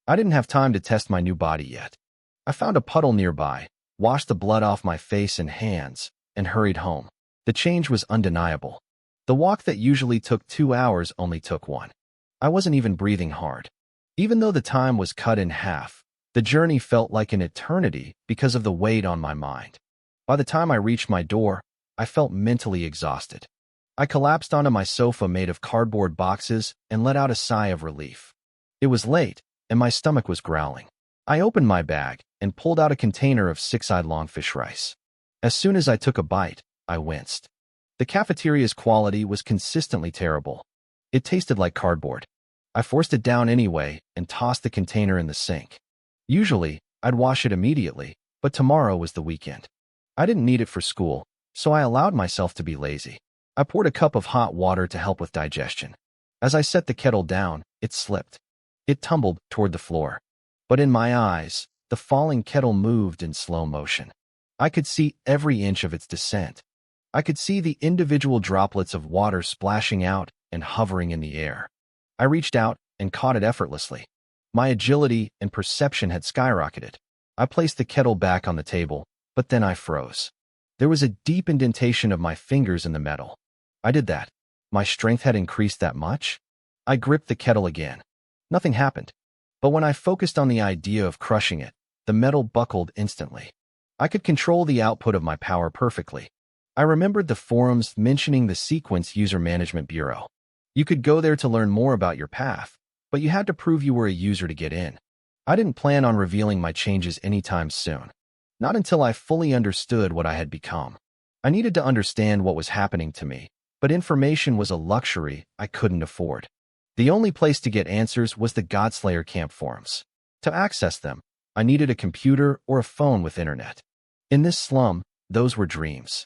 I didn't have time to test my new body yet. I found a puddle nearby, washed the blood off my face and hands, and hurried home. The change was undeniable. The walk that usually took 2 hours only took 1. I wasn't even breathing hard. Even though the time was cut in half, the journey felt like an eternity because of the weight on my mind. By the time I reached my door, I felt mentally exhausted. I collapsed onto my sofa made of cardboard boxes and let out a sigh of relief. It was late, and my stomach was growling. I opened my bag and pulled out a container of 6-eyed longfish rice. As soon as I took a bite, I winced. The cafeteria's quality was consistently terrible. It tasted like cardboard. I forced it down anyway and tossed the container in the sink. Usually, I'd wash it immediately, but tomorrow was the weekend. I didn't need it for school, so I allowed myself to be lazy. I poured a cup of hot water to help with digestion. As I set the kettle down, it slipped. It tumbled toward the floor. But in my eyes, the falling kettle moved in slow motion. I could see every inch of its descent. I could see the individual droplets of water splashing out and hovering in the air. I reached out and caught it effortlessly. My agility and perception had skyrocketed. I placed the kettle back on the table, but then I froze. There was a deep indentation of my fingers in the metal. I did that. My strength had increased that much? I gripped the kettle again. Nothing happened. But when I focused on the idea of crushing it, the metal buckled instantly. I could control the output of my power perfectly. I remembered the forums mentioning the Sequence User Management Bureau. You could go there to learn more about your path, but you had to prove you were a user to get in. I didn't plan on revealing my changes anytime soon. Not until I fully understood what I had become. I needed to understand what was happening to me, but information was a luxury I couldn't afford. The only place to get answers was the Godslayer camp forums. To access them, I needed a computer or a phone with internet. In this slum, those were dreams.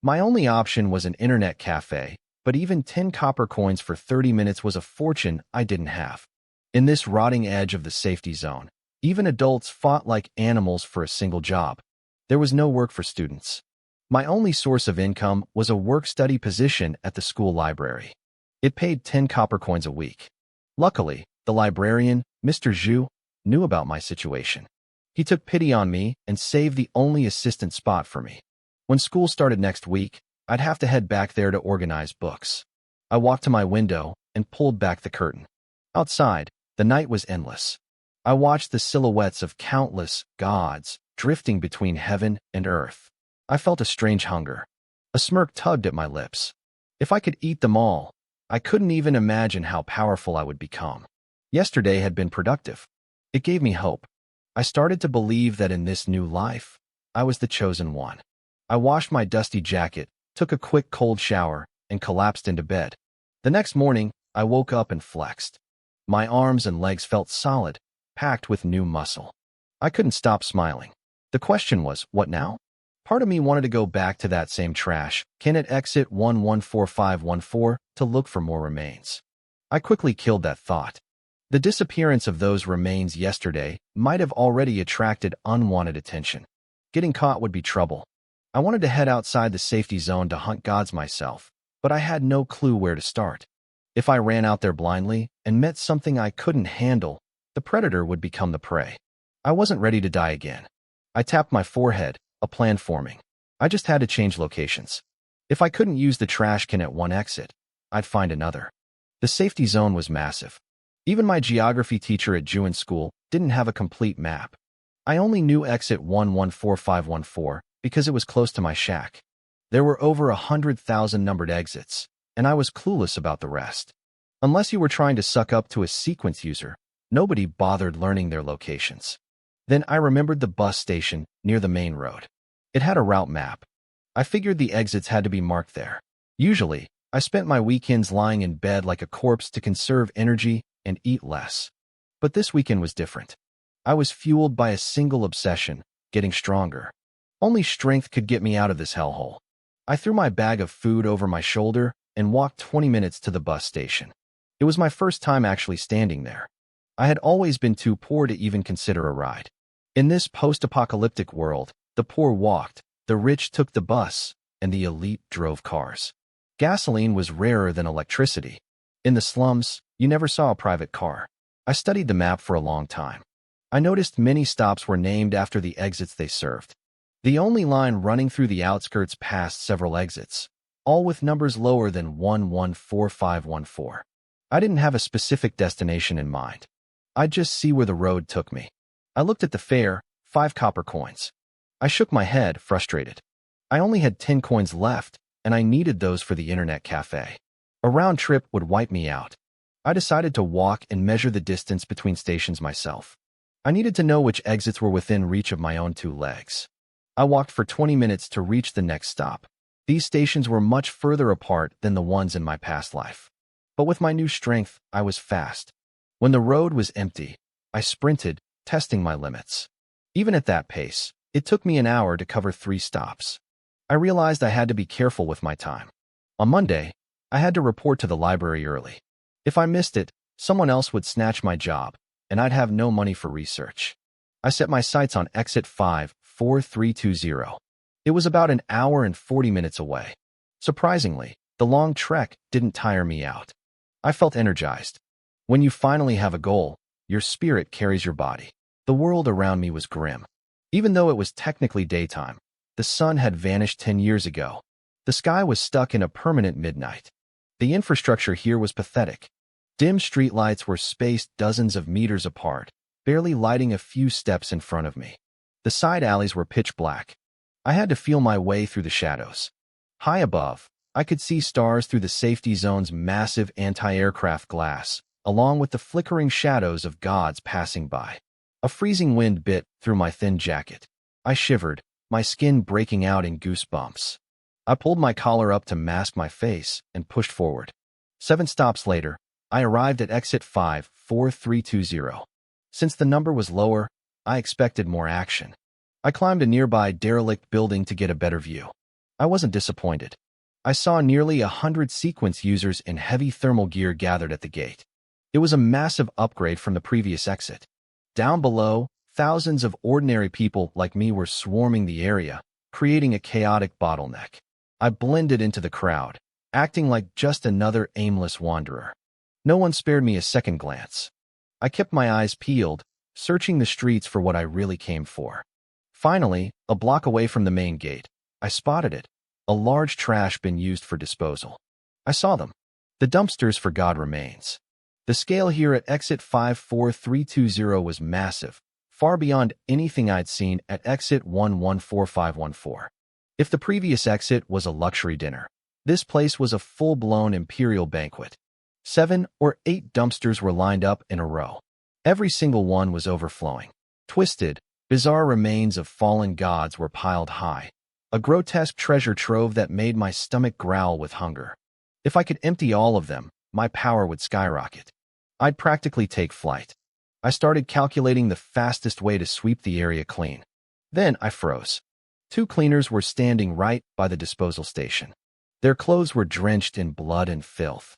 My only option was an internet cafe, but even 10 copper coins for 30 minutes was a fortune I didn't have. In this rotting edge of the safety zone, even adults fought like animals for a single job. There was no work for students. My only source of income was a work-study position at the school library. It paid 10 copper coins a week. Luckily, the librarian, Mr. Zhu, knew about my situation. He took pity on me and saved the only assistant spot for me. When school started next week, I'd have to head back there to organize books. I walked to my window and pulled back the curtain. Outside, the night was endless. I watched the silhouettes of countless gods drifting between heaven and earth. I felt a strange hunger. A smirk tugged at my lips. If I could eat them all, I couldn't even imagine how powerful I would become. Yesterday had been productive. It gave me hope. I started to believe that in this new life, I was the chosen one. I washed my dusty jacket, took a quick cold shower, and collapsed into bed. The next morning, I woke up and flexed. My arms and legs felt solid, packed with new muscle. I couldn't stop smiling. The question was, what now? Part of me wanted to go back to that same trash can at exit 114514 to look for more remains. I quickly killed that thought. The disappearance of those remains yesterday might have already attracted unwanted attention. Getting caught would be trouble. I wanted to head outside the safety zone to hunt gods myself, but I had no clue where to start. If I ran out there blindly and met something I couldn't handle, the predator would become the prey. I wasn't ready to die again. I tapped my forehead, a plan forming. I just had to change locations. If I couldn't use the trash can at one exit, I'd find another. The safety zone was massive. Even my geography teacher at Juin School didn't have a complete map. I only knew exit 114514 because it was close to my shack. There were over 100,000 numbered exits, and I was clueless about the rest. Unless you were trying to suck up to a sequence user, nobody bothered learning their locations. Then I remembered the bus station near the main road. It had a route map. I figured the exits had to be marked there. Usually, I spent my weekends lying in bed like a corpse to conserve energy and eat less. But this weekend was different. I was fueled by a single obsession, getting stronger. Only strength could get me out of this hellhole. I threw my bag of food over my shoulder and walked 20 minutes to the bus station. It was my first time actually standing there. I had always been too poor to even consider a ride. In this post-apocalyptic world, the poor walked, the rich took the bus, and the elite drove cars. Gasoline was rarer than electricity. In the slums, you never saw a private car. I studied the map for a long time. I noticed many stops were named after the exits they served. The only line running through the outskirts passed several exits, all with numbers lower than 114514. I didn't have a specific destination in mind. I'd just see where the road took me. I looked at the fare, 5 copper coins. I shook my head, frustrated. I only had 10 coins left, and I needed those for the internet cafe. A round trip would wipe me out. I decided to walk and measure the distance between stations myself. I needed to know which exits were within reach of my own 2 legs. I walked for 20 minutes to reach the next stop. These stations were much further apart than the ones in my past life. But with my new strength, I was fast. When the road was empty, I sprinted, testing my limits. Even at that pace, it took me an hour to cover 3 stops. I realized I had to be careful with my time. On Monday, I had to report to the library early. If I missed it, someone else would snatch my job, and I'd have no money for research. I set my sights on exit 54320. It was about an hour and 40 minutes away. Surprisingly, the long trek didn't tire me out. I felt energized. When you finally have a goal, your spirit carries your body. The world around me was grim. Even though it was technically daytime, the sun had vanished 10 years ago. The sky was stuck in a permanent midnight. The infrastructure here was pathetic. Dim streetlights were spaced dozens of meters apart, barely lighting a few steps in front of me. The side alleys were pitch black. I had to feel my way through the shadows. High above, I could see stars through the safety zone's massive anti-aircraft glass, along with the flickering shadows of gods passing by. A freezing wind bit through my thin jacket. I shivered, my skin breaking out in goosebumps. I pulled my collar up to mask my face and pushed forward. 7 stops later, I arrived at exit 54320. Since the number was lower, I expected more action. I climbed a nearby derelict building to get a better view. I wasn't disappointed. I saw nearly 100 sequence users in heavy thermal gear gathered at the gate. It was a massive upgrade from the previous exit. Down below, thousands of ordinary people like me were swarming the area, creating a chaotic bottleneck. I blended into the crowd, acting like just another aimless wanderer. No one spared me a second glance. I kept my eyes peeled, searching the streets for what I really came for. Finally, a block away from the main gate, I spotted it, a large trash bin used for disposal. I saw them. The dumpsters for god remains. The scale here at exit 54320 was massive, far beyond anything I'd seen at exit 114514. If the previous exit was a luxury dinner, this place was a full-blown imperial banquet. 7 or 8 dumpsters were lined up in a row. Every single one was overflowing. Twisted, bizarre remains of fallen gods were piled high, a grotesque treasure trove that made my stomach growl with hunger. If I could empty all of them, my power would skyrocket. I'd practically take flight. I started calculating the fastest way to sweep the area clean. Then I froze. 2 cleaners were standing right by the disposal station. Their clothes were drenched in blood and filth.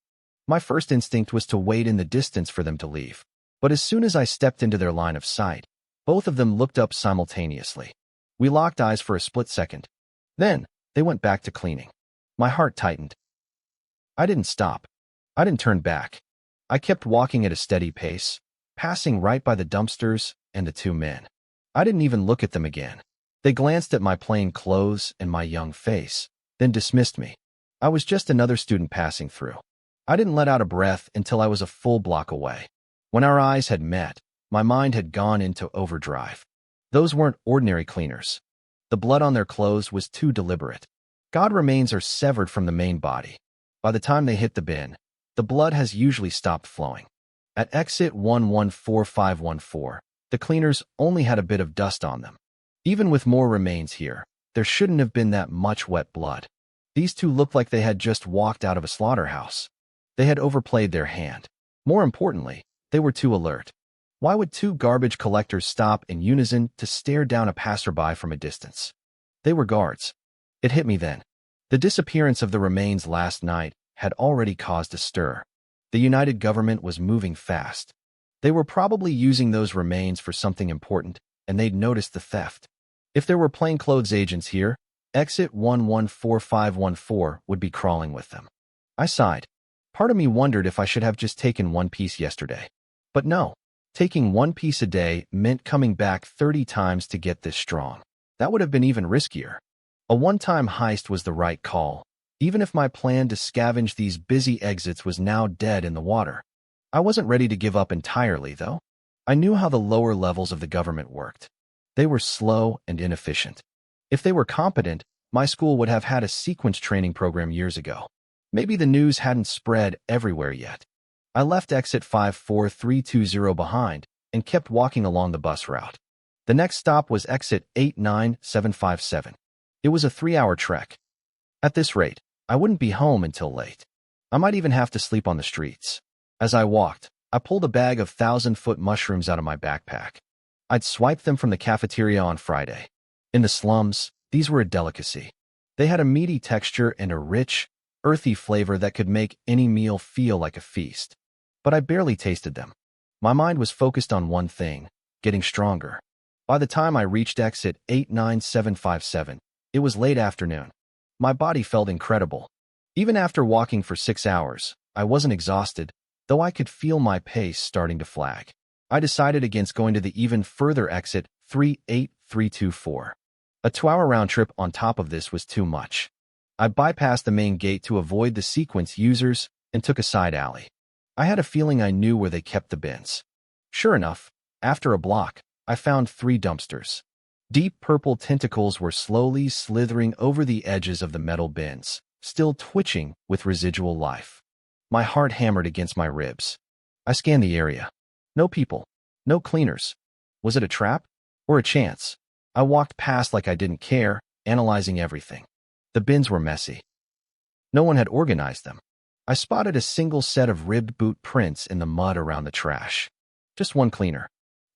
My first instinct was to wait in the distance for them to leave. But as soon as I stepped into their line of sight, both of them looked up simultaneously. We locked eyes for a split second. Then, they went back to cleaning. My heart tightened. I didn't stop. I didn't turn back. I kept walking at a steady pace, passing right by the dumpsters and the 2 men. I didn't even look at them again. They glanced at my plain clothes and my young face, then dismissed me. I was just another student passing through. I didn't let out a breath until I was a full block away. When our eyes had met, my mind had gone into overdrive. Those weren't ordinary cleaners. The blood on their clothes was too deliberate. God remains are severed from the main body. By the time they hit the bin, the blood has usually stopped flowing. At exit 114514, the cleaners only had a bit of dust on them. Even with more remains here, there shouldn't have been that much wet blood. These 2 looked like they had just walked out of a slaughterhouse. They had overplayed their hand. More importantly, they were too alert. Why would 2 garbage collectors stop in unison to stare down a passerby from a distance? They were guards. It hit me then. The disappearance of the remains last night had already caused a stir. The United Government was moving fast. They were probably using those remains for something important, and they'd noticed the theft. If there were plainclothes agents here, exit 114514 would be crawling with them. I sighed. Part of me wondered if I should have just taken 1 piece yesterday. But no, taking 1 piece a day meant coming back 30 times to get this strong. That would have been even riskier. A one-time heist was the right call, even if my plan to scavenge these busy exits was now dead in the water. I wasn't ready to give up entirely, though. I knew how the lower levels of the government worked. They were slow and inefficient. If they were competent, my school would have had a sequence training program years ago. Maybe the news hadn't spread everywhere yet. I left exit 54320 behind and kept walking along the bus route. The next stop was exit 89757. It was a 3-hour trek. At this rate, I wouldn't be home until late. I might even have to sleep on the streets. As I walked, I pulled a bag of 1,000-foot mushrooms out of my backpack. I'd swiped them from the cafeteria on Friday. In the slums, these were a delicacy. They had a meaty texture and a rich, earthy flavor that could make any meal feel like a feast. But I barely tasted them. My mind was focused on one thing, getting stronger. By the time I reached exit 89757, it was late afternoon. My body felt incredible. Even after walking for 6 hours, I wasn't exhausted, though I could feel my pace starting to flag. I decided against going to the even further exit 38324. A 2-hour round trip on top of this was too much. I bypassed the main gate to avoid the sequence users and took a side alley. I had a feeling I knew where they kept the bins. Sure enough, after a block, I found 3 dumpsters. Deep purple tentacles were slowly slithering over the edges of the metal bins, still twitching with residual life. My heart hammered against my ribs. I scanned the area. No people. No cleaners. Was it a trap? Or a chance? I walked past like I didn't care, analyzing everything. The bins were messy. No one had organized them. I spotted a single set of ribbed boot prints in the mud around the trash. Just one cleaner.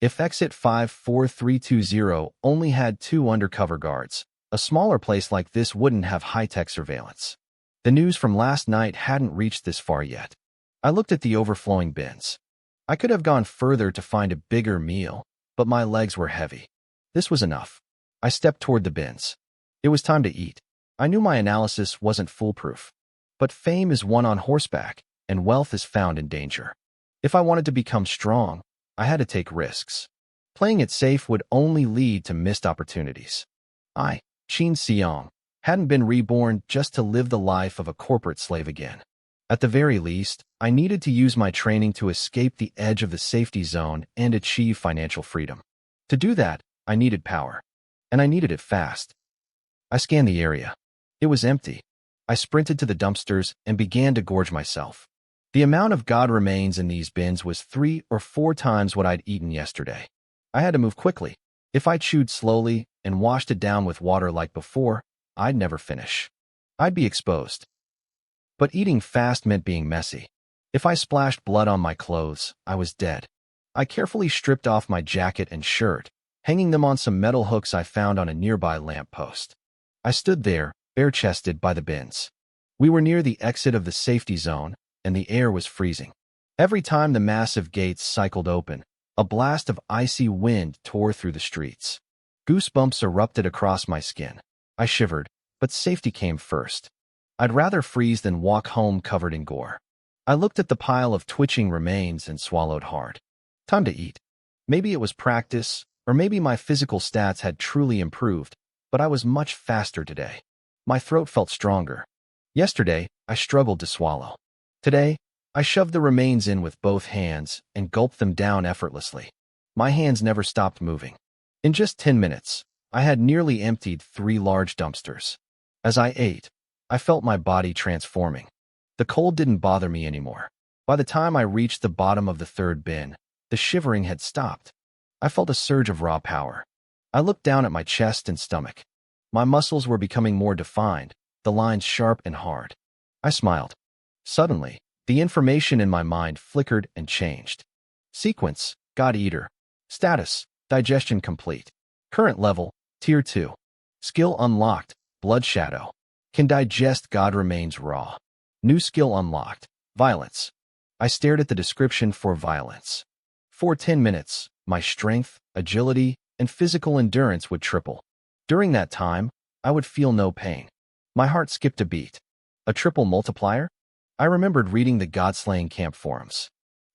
If exit 54320 only had 2 undercover guards, a smaller place like this wouldn't have high-tech surveillance. The news from last night hadn't reached this far yet. I looked at the overflowing bins. I could have gone further to find a bigger meal, but my legs were heavy. This was enough. I stepped toward the bins. It was time to eat. I knew my analysis wasn't foolproof. But fame is won on horseback, and wealth is found in danger. If I wanted to become strong, I had to take risks. Playing it safe would only lead to missed opportunities. I, Qin Xiong, hadn't been reborn just to live the life of a corporate slave again. At the very least, I needed to use my training to escape the edge of the safety zone and achieve financial freedom. To do that, I needed power. And I needed it fast. I scanned the area. It was empty. I sprinted to the dumpsters and began to gorge myself. The amount of god remains in these bins was 3 or 4 times what I'd eaten yesterday. I had to move quickly. If I chewed slowly and washed it down with water like before, I'd never finish. I'd be exposed. But eating fast meant being messy. If I splashed blood on my clothes, I was dead. I carefully stripped off my jacket and shirt, hanging them on some metal hooks I found on a nearby lamppost. I stood there, bare-chested by the bins. We were near the exit of the safety zone, and the air was freezing. Every time the massive gates cycled open, a blast of icy wind tore through the streets. Goosebumps erupted across my skin. I shivered, but safety came first. I'd rather freeze than walk home covered in gore. I looked at the pile of twitching remains and swallowed hard. Time to eat. Maybe it was practice, or maybe my physical stats had truly improved, but I was much faster today. My throat felt stronger. Yesterday, I struggled to swallow. Today, I shoved the remains in with both hands and gulped them down effortlessly. My hands never stopped moving. In just 10 minutes, I had nearly emptied 3 large dumpsters. As I ate, I felt my body transforming. The cold didn't bother me anymore. By the time I reached the bottom of the 3rd bin, the shivering had stopped. I felt a surge of raw power. I looked down at my chest and stomach. My muscles were becoming more defined, the lines sharp and hard. I smiled. Suddenly, the information in my mind flickered and changed. Sequence, God Eater. Status, digestion complete. Current level, Tier 2. Skill unlocked, Blood Shadow. Can digest god remains raw. New skill unlocked, Violence. I stared at the description for violence. For 10 minutes, my strength, agility, and physical endurance would triple. During that time, I would feel no pain. My heart skipped a beat. A triple multiplier? I remembered reading the God-slaying camp forums.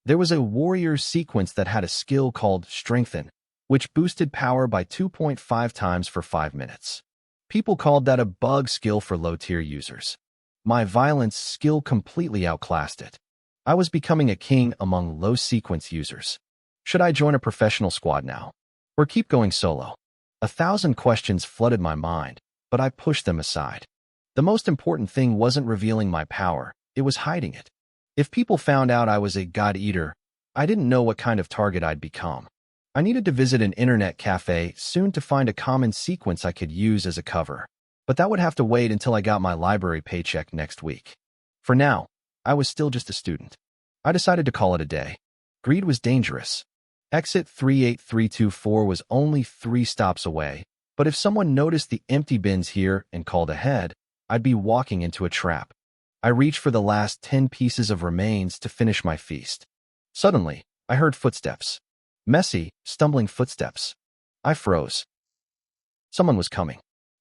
There was a warrior sequence that had a skill called Strengthen, which boosted power by 2.5 times for 5 minutes. People called that a bug skill for low-tier users. My violence skill completely outclassed it. I was becoming a king among low-sequence users. Should I join a professional squad now? Or keep going solo? 1,000 questions flooded my mind, but I pushed them aside. The most important thing wasn't revealing my power, it was hiding it. If people found out I was a god eater, I didn't know what kind of target I'd become. I needed to visit an internet cafe soon to find a common sequence I could use as a cover, but that would have to wait until I got my library paycheck next week. For now, I was still just a student. I decided to call it a day. Greed was dangerous. Exit 38324 was only 3 stops away, but if someone noticed the empty bins here and called ahead, I'd be walking into a trap. I reached for the last 10 pieces of remains to finish my feast. Suddenly, I heard footsteps. Messy, stumbling footsteps. I froze. Someone was coming.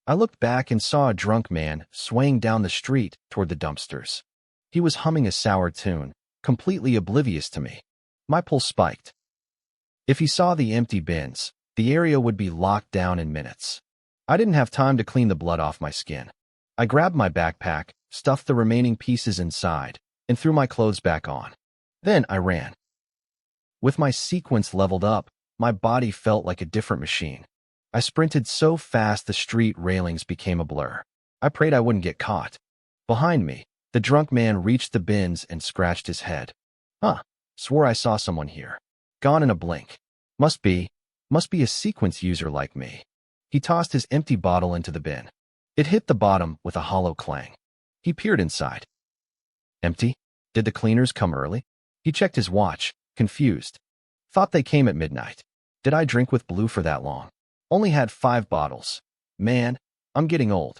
I looked back and saw a drunk man swaying down the street toward the dumpsters. He was humming a sour tune, completely oblivious to me. My pulse spiked. If he saw the empty bins, the area would be locked down in minutes. I didn't have time to clean the blood off my skin. I grabbed my backpack, stuffed the remaining pieces inside, and threw my clothes back on. Then I ran. With my sequence leveled up, my body felt like a different machine. I sprinted so fast the street railings became a blur. I prayed I wouldn't get caught. Behind me, the drunk man reached the bins and scratched his head. Swore I saw someone here. Gone in a blink. Must be a sequence user like me. He tossed his empty bottle into the bin. It hit the bottom with a hollow clang. He peered inside. Empty? Did the cleaners come early? He checked his watch, confused. Thought they came at midnight. Did I drink with Blue for that long? Only had 5 bottles. Man, I'm getting old.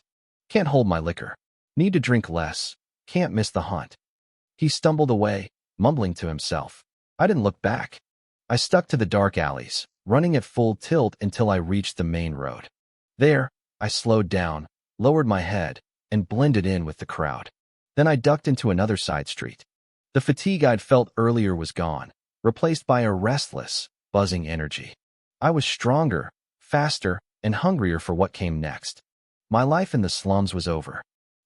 Can't hold my liquor. Need to drink less. Can't miss the hunt. He stumbled away, mumbling to himself. I didn't look back. I stuck to the dark alleys, running at full tilt until I reached the main road. There, I slowed down, lowered my head, and blended in with the crowd. Then I ducked into another side street. The fatigue I'd felt earlier was gone, replaced by a restless, buzzing energy. I was stronger, faster, and hungrier for what came next. My life in the slums was over.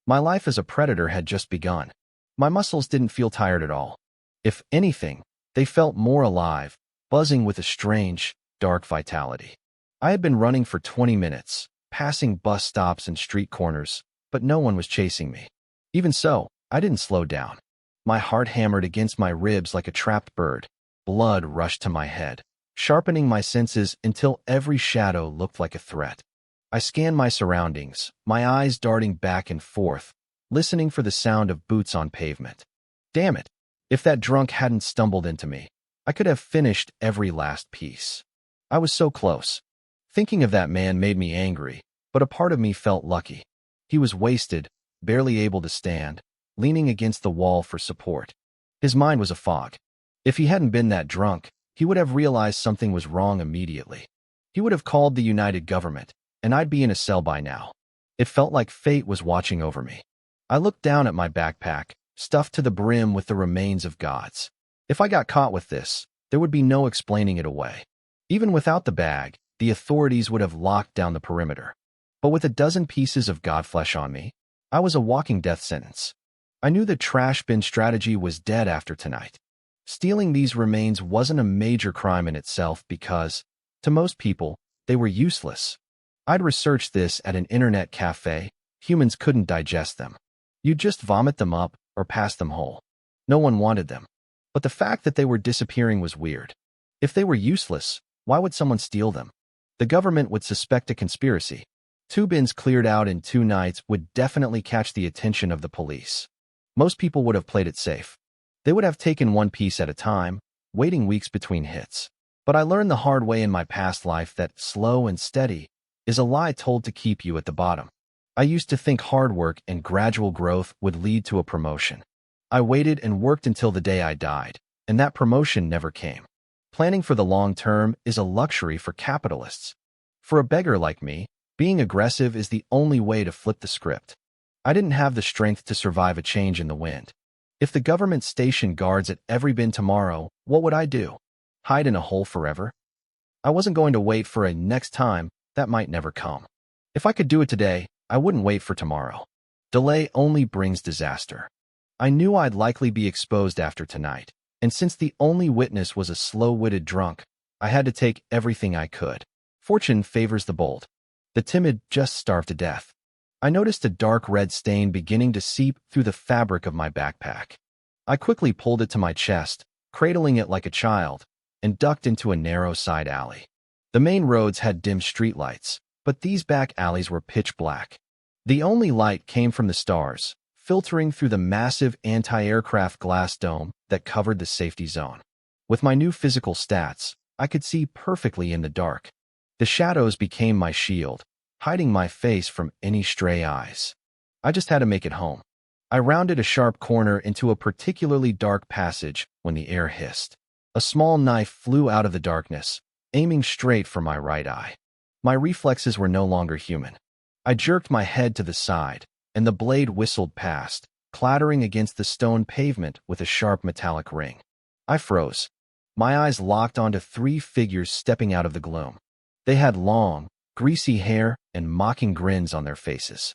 My life as a predator had just begun. My muscles didn't feel tired at all. If anything, they felt more alive, buzzing with a strange, dark vitality. I had been running for 20 minutes, passing bus stops and street corners, but no one was chasing me. Even so, I didn't slow down. My heart hammered against my ribs like a trapped bird. Blood rushed to my head, sharpening my senses until every shadow looked like a threat. I scanned my surroundings, my eyes darting back and forth, listening for the sound of boots on pavement. Damn it! If that drunk hadn't stumbled into me, I could have finished every last piece. I was so close. Thinking of that man made me angry, but a part of me felt lucky. He was wasted, barely able to stand, leaning against the wall for support. His mind was a fog. If he hadn't been that drunk, he would have realized something was wrong immediately. He would have called the United Government, and I'd be in a cell by now. It felt like fate was watching over me. I looked down at my backpack, stuffed to the brim with the remains of gods. If I got caught with this, there would be no explaining it away. Even without the bag, the authorities would have locked down the perimeter. But with a dozen pieces of godflesh on me, I was a walking death sentence. I knew the trash bin strategy was dead after tonight. Stealing these remains wasn't a major crime in itself because, to most people, they were useless. I'd researched this at an internet cafe. Humans couldn't digest them. You'd just vomit them up or pass them whole. No one wanted them. But the fact that they were disappearing was weird. If they were useless, why would someone steal them? The government would suspect a conspiracy. 2 bins cleared out in 2 nights would definitely catch the attention of the police. Most people would have played it safe. They would have taken one piece at a time, waiting weeks between hits. But I learned the hard way in my past life that slow and steady is a lie told to keep you at the bottom. I used to think hard work and gradual growth would lead to a promotion. I waited and worked until the day I died, and that promotion never came. Planning for the long term is a luxury for capitalists. For a beggar like me, being aggressive is the only way to flip the script. I didn't have the strength to survive a change in the wind. If the government stationed guards at every bin tomorrow, what would I do? Hide in a hole forever? I wasn't going to wait for a next time that might never come. If I could do it today, I wouldn't wait for tomorrow. Delay only brings disaster. I knew I'd likely be exposed after tonight, and since the only witness was a slow-witted drunk, I had to take everything I could. Fortune favors the bold. The timid just starved to death. I noticed a dark red stain beginning to seep through the fabric of my backpack. I quickly pulled it to my chest, cradling it like a child, and ducked into a narrow side alley. The main roads had dim streetlights, but these back alleys were pitch black. The only light came from the stars, filtering through the massive anti-aircraft glass dome that covered the safety zone. With my new physical stats, I could see perfectly in the dark. The shadows became my shield, hiding my face from any stray eyes. I just had to make it home. I rounded a sharp corner into a particularly dark passage when the air hissed. A small knife flew out of the darkness, aiming straight for my right eye. My reflexes were no longer human. I jerked my head to the side, and the blade whistled past, clattering against the stone pavement with a sharp metallic ring. I froze. My eyes locked onto 3 figures stepping out of the gloom. They had long, greasy hair and mocking grins on their faces.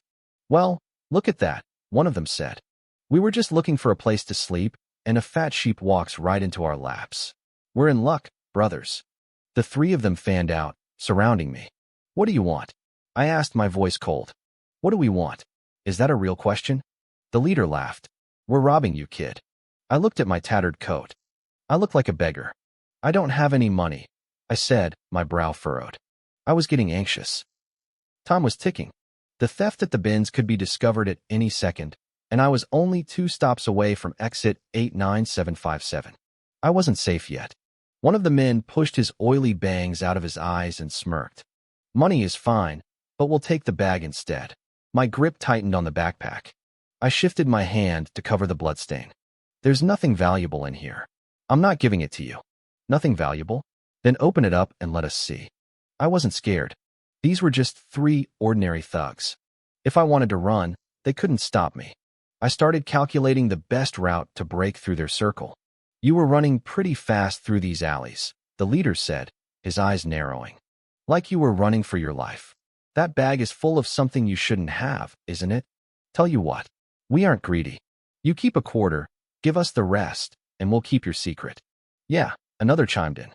"Well, look at that," one of them said. "We were just looking for a place to sleep, and a fat sheep walks right into our laps. We're in luck, brothers." The 3 of them fanned out, surrounding me. "What do you want?" I asked, my voice cold. "What do we want? Is that a real question?" The leader laughed. "We're robbing you, kid." I looked at my tattered coat. I look like a beggar. "I don't have any money," I said, my brow furrowed. I was getting anxious. Time was ticking. The theft at the bins could be discovered at any second, and I was only 2 stops away from exit 89757. I wasn't safe yet. One of the men pushed his oily bangs out of his eyes and smirked. "Money is fine, but we'll take the bag instead." My grip tightened on the backpack. I shifted my hand to cover the bloodstain. "There's nothing valuable in here. I'm not giving it to you." "Nothing valuable? Then open it up and let us see." I wasn't scared. These were just 3 ordinary thugs. If I wanted to run, they couldn't stop me. I started calculating the best route to break through their circle. "You were running pretty fast through these alleys," the leader said, his eyes narrowing. "Like you were running for your life. That bag is full of something you shouldn't have, isn't it? Tell you what, we aren't greedy. You keep a quarter, give us the rest, and we'll keep your secret. Yeah, another chimed in.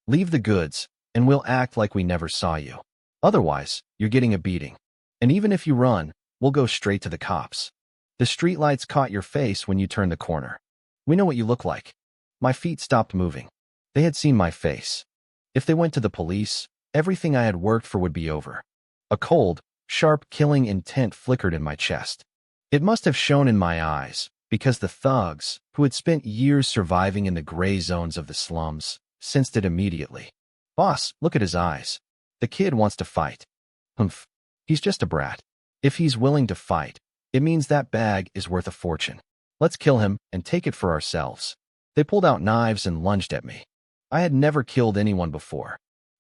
Leave the goods, and we'll act like we never saw you. Otherwise, you're getting a beating. And even if you run, we'll go straight to the cops. The streetlights caught your face when you turned the corner. We know what you look like. My feet stopped moving. They had seen my face. If they went to the police, everything I had worked for would be over. A cold, sharp, killing intent flickered in my chest. It must have shone in my eyes, because the thugs, who had spent years surviving in the gray zones of the slums, sensed it immediately. Boss, look at his eyes. The kid wants to fight. Humph. He's just a brat. If he's willing to fight, it means that bag is worth a fortune. Let's kill him and take it for ourselves. They pulled out knives and lunged at me. I had never killed anyone before.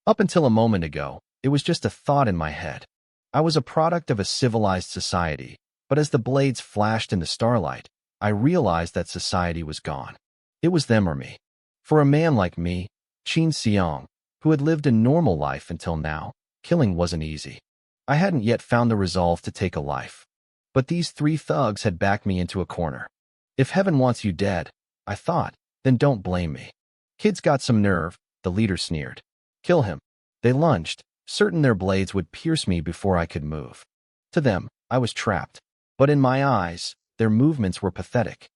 Up until a moment ago, it was just a thought in my head. I was a product of a civilized society, but as the blades flashed in the starlight, I realized that society was gone. It was them or me. For a man like me, Qin Xiong, who had lived a normal life until now, killing wasn't easy. I hadn't yet found the resolve to take a life. But these three thugs had backed me into a corner. If heaven wants you dead, I thought, then don't blame me. Kid's got some nerve, the leader sneered. Kill him. They lunged, certain their blades would pierce me before I could move. To them, I was trapped. But in my eyes, their movements were pathetic.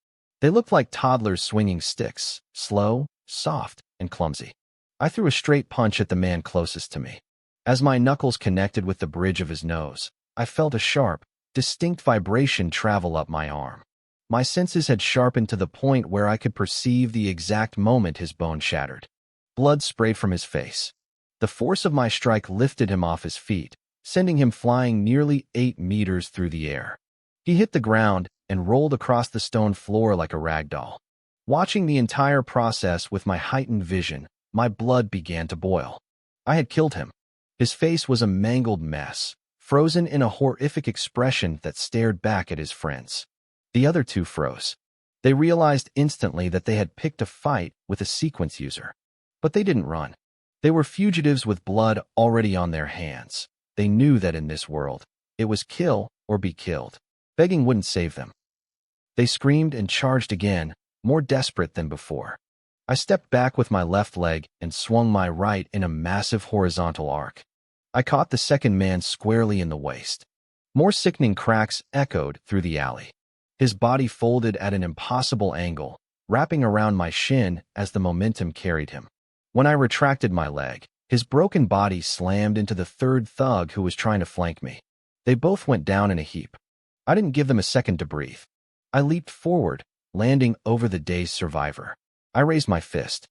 They looked like toddlers swinging sticks, slow, soft, and clumsy. I threw a straight punch at the man closest to me. As my knuckles connected with the bridge of his nose, I felt a sharp, distinct vibration travel up my arm. My senses had sharpened to the point where I could perceive the exact moment his bone shattered. Blood sprayed from his face. The force of my strike lifted him off his feet, sending him flying nearly 8 meters through the air. He hit the ground and rolled across the stone floor like a rag doll. Watching the entire process with my heightened vision, my blood began to boil. I had killed him. His face was a mangled mess, frozen in a horrific expression that stared back at his friends. The other two froze. They realized instantly that they had picked a fight with a sequence user. But they didn't run. They were fugitives with blood already on their hands. They knew that in this world, it was kill or be killed. Begging wouldn't save them. They screamed and charged again, more desperate than before. I stepped back with my left leg and swung my right in a massive horizontal arc. I caught the second man squarely in the waist. More sickening cracks echoed through the alley. His body folded at an impossible angle, wrapping around my shin as the momentum carried him. When I retracted my leg, his broken body slammed into the third thug who was trying to flank me. They both went down in a heap. I didn't give them a second to breathe. I leaped forward, landing over the dazed survivor. I raised my fist.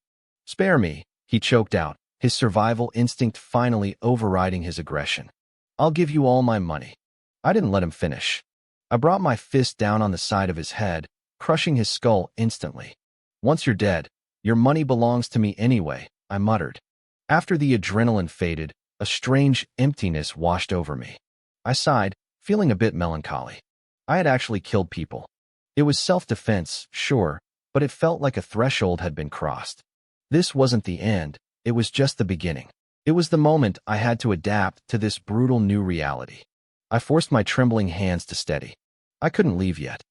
Spare me, he choked out, his survival instinct finally overriding his aggression. I'll give you all my money. I didn't let him finish. I brought my fist down on the side of his head, crushing his skull instantly. Once you're dead, your money belongs to me anyway, I muttered. After the adrenaline faded, a strange emptiness washed over me. I sighed, feeling a bit melancholy. I had actually killed people. It was self-defense, sure, but it felt like a threshold had been crossed. This wasn't the end, it was just the beginning. It was the moment I had to adapt to this brutal new reality. I forced my trembling hands to steady. I couldn't leave yet.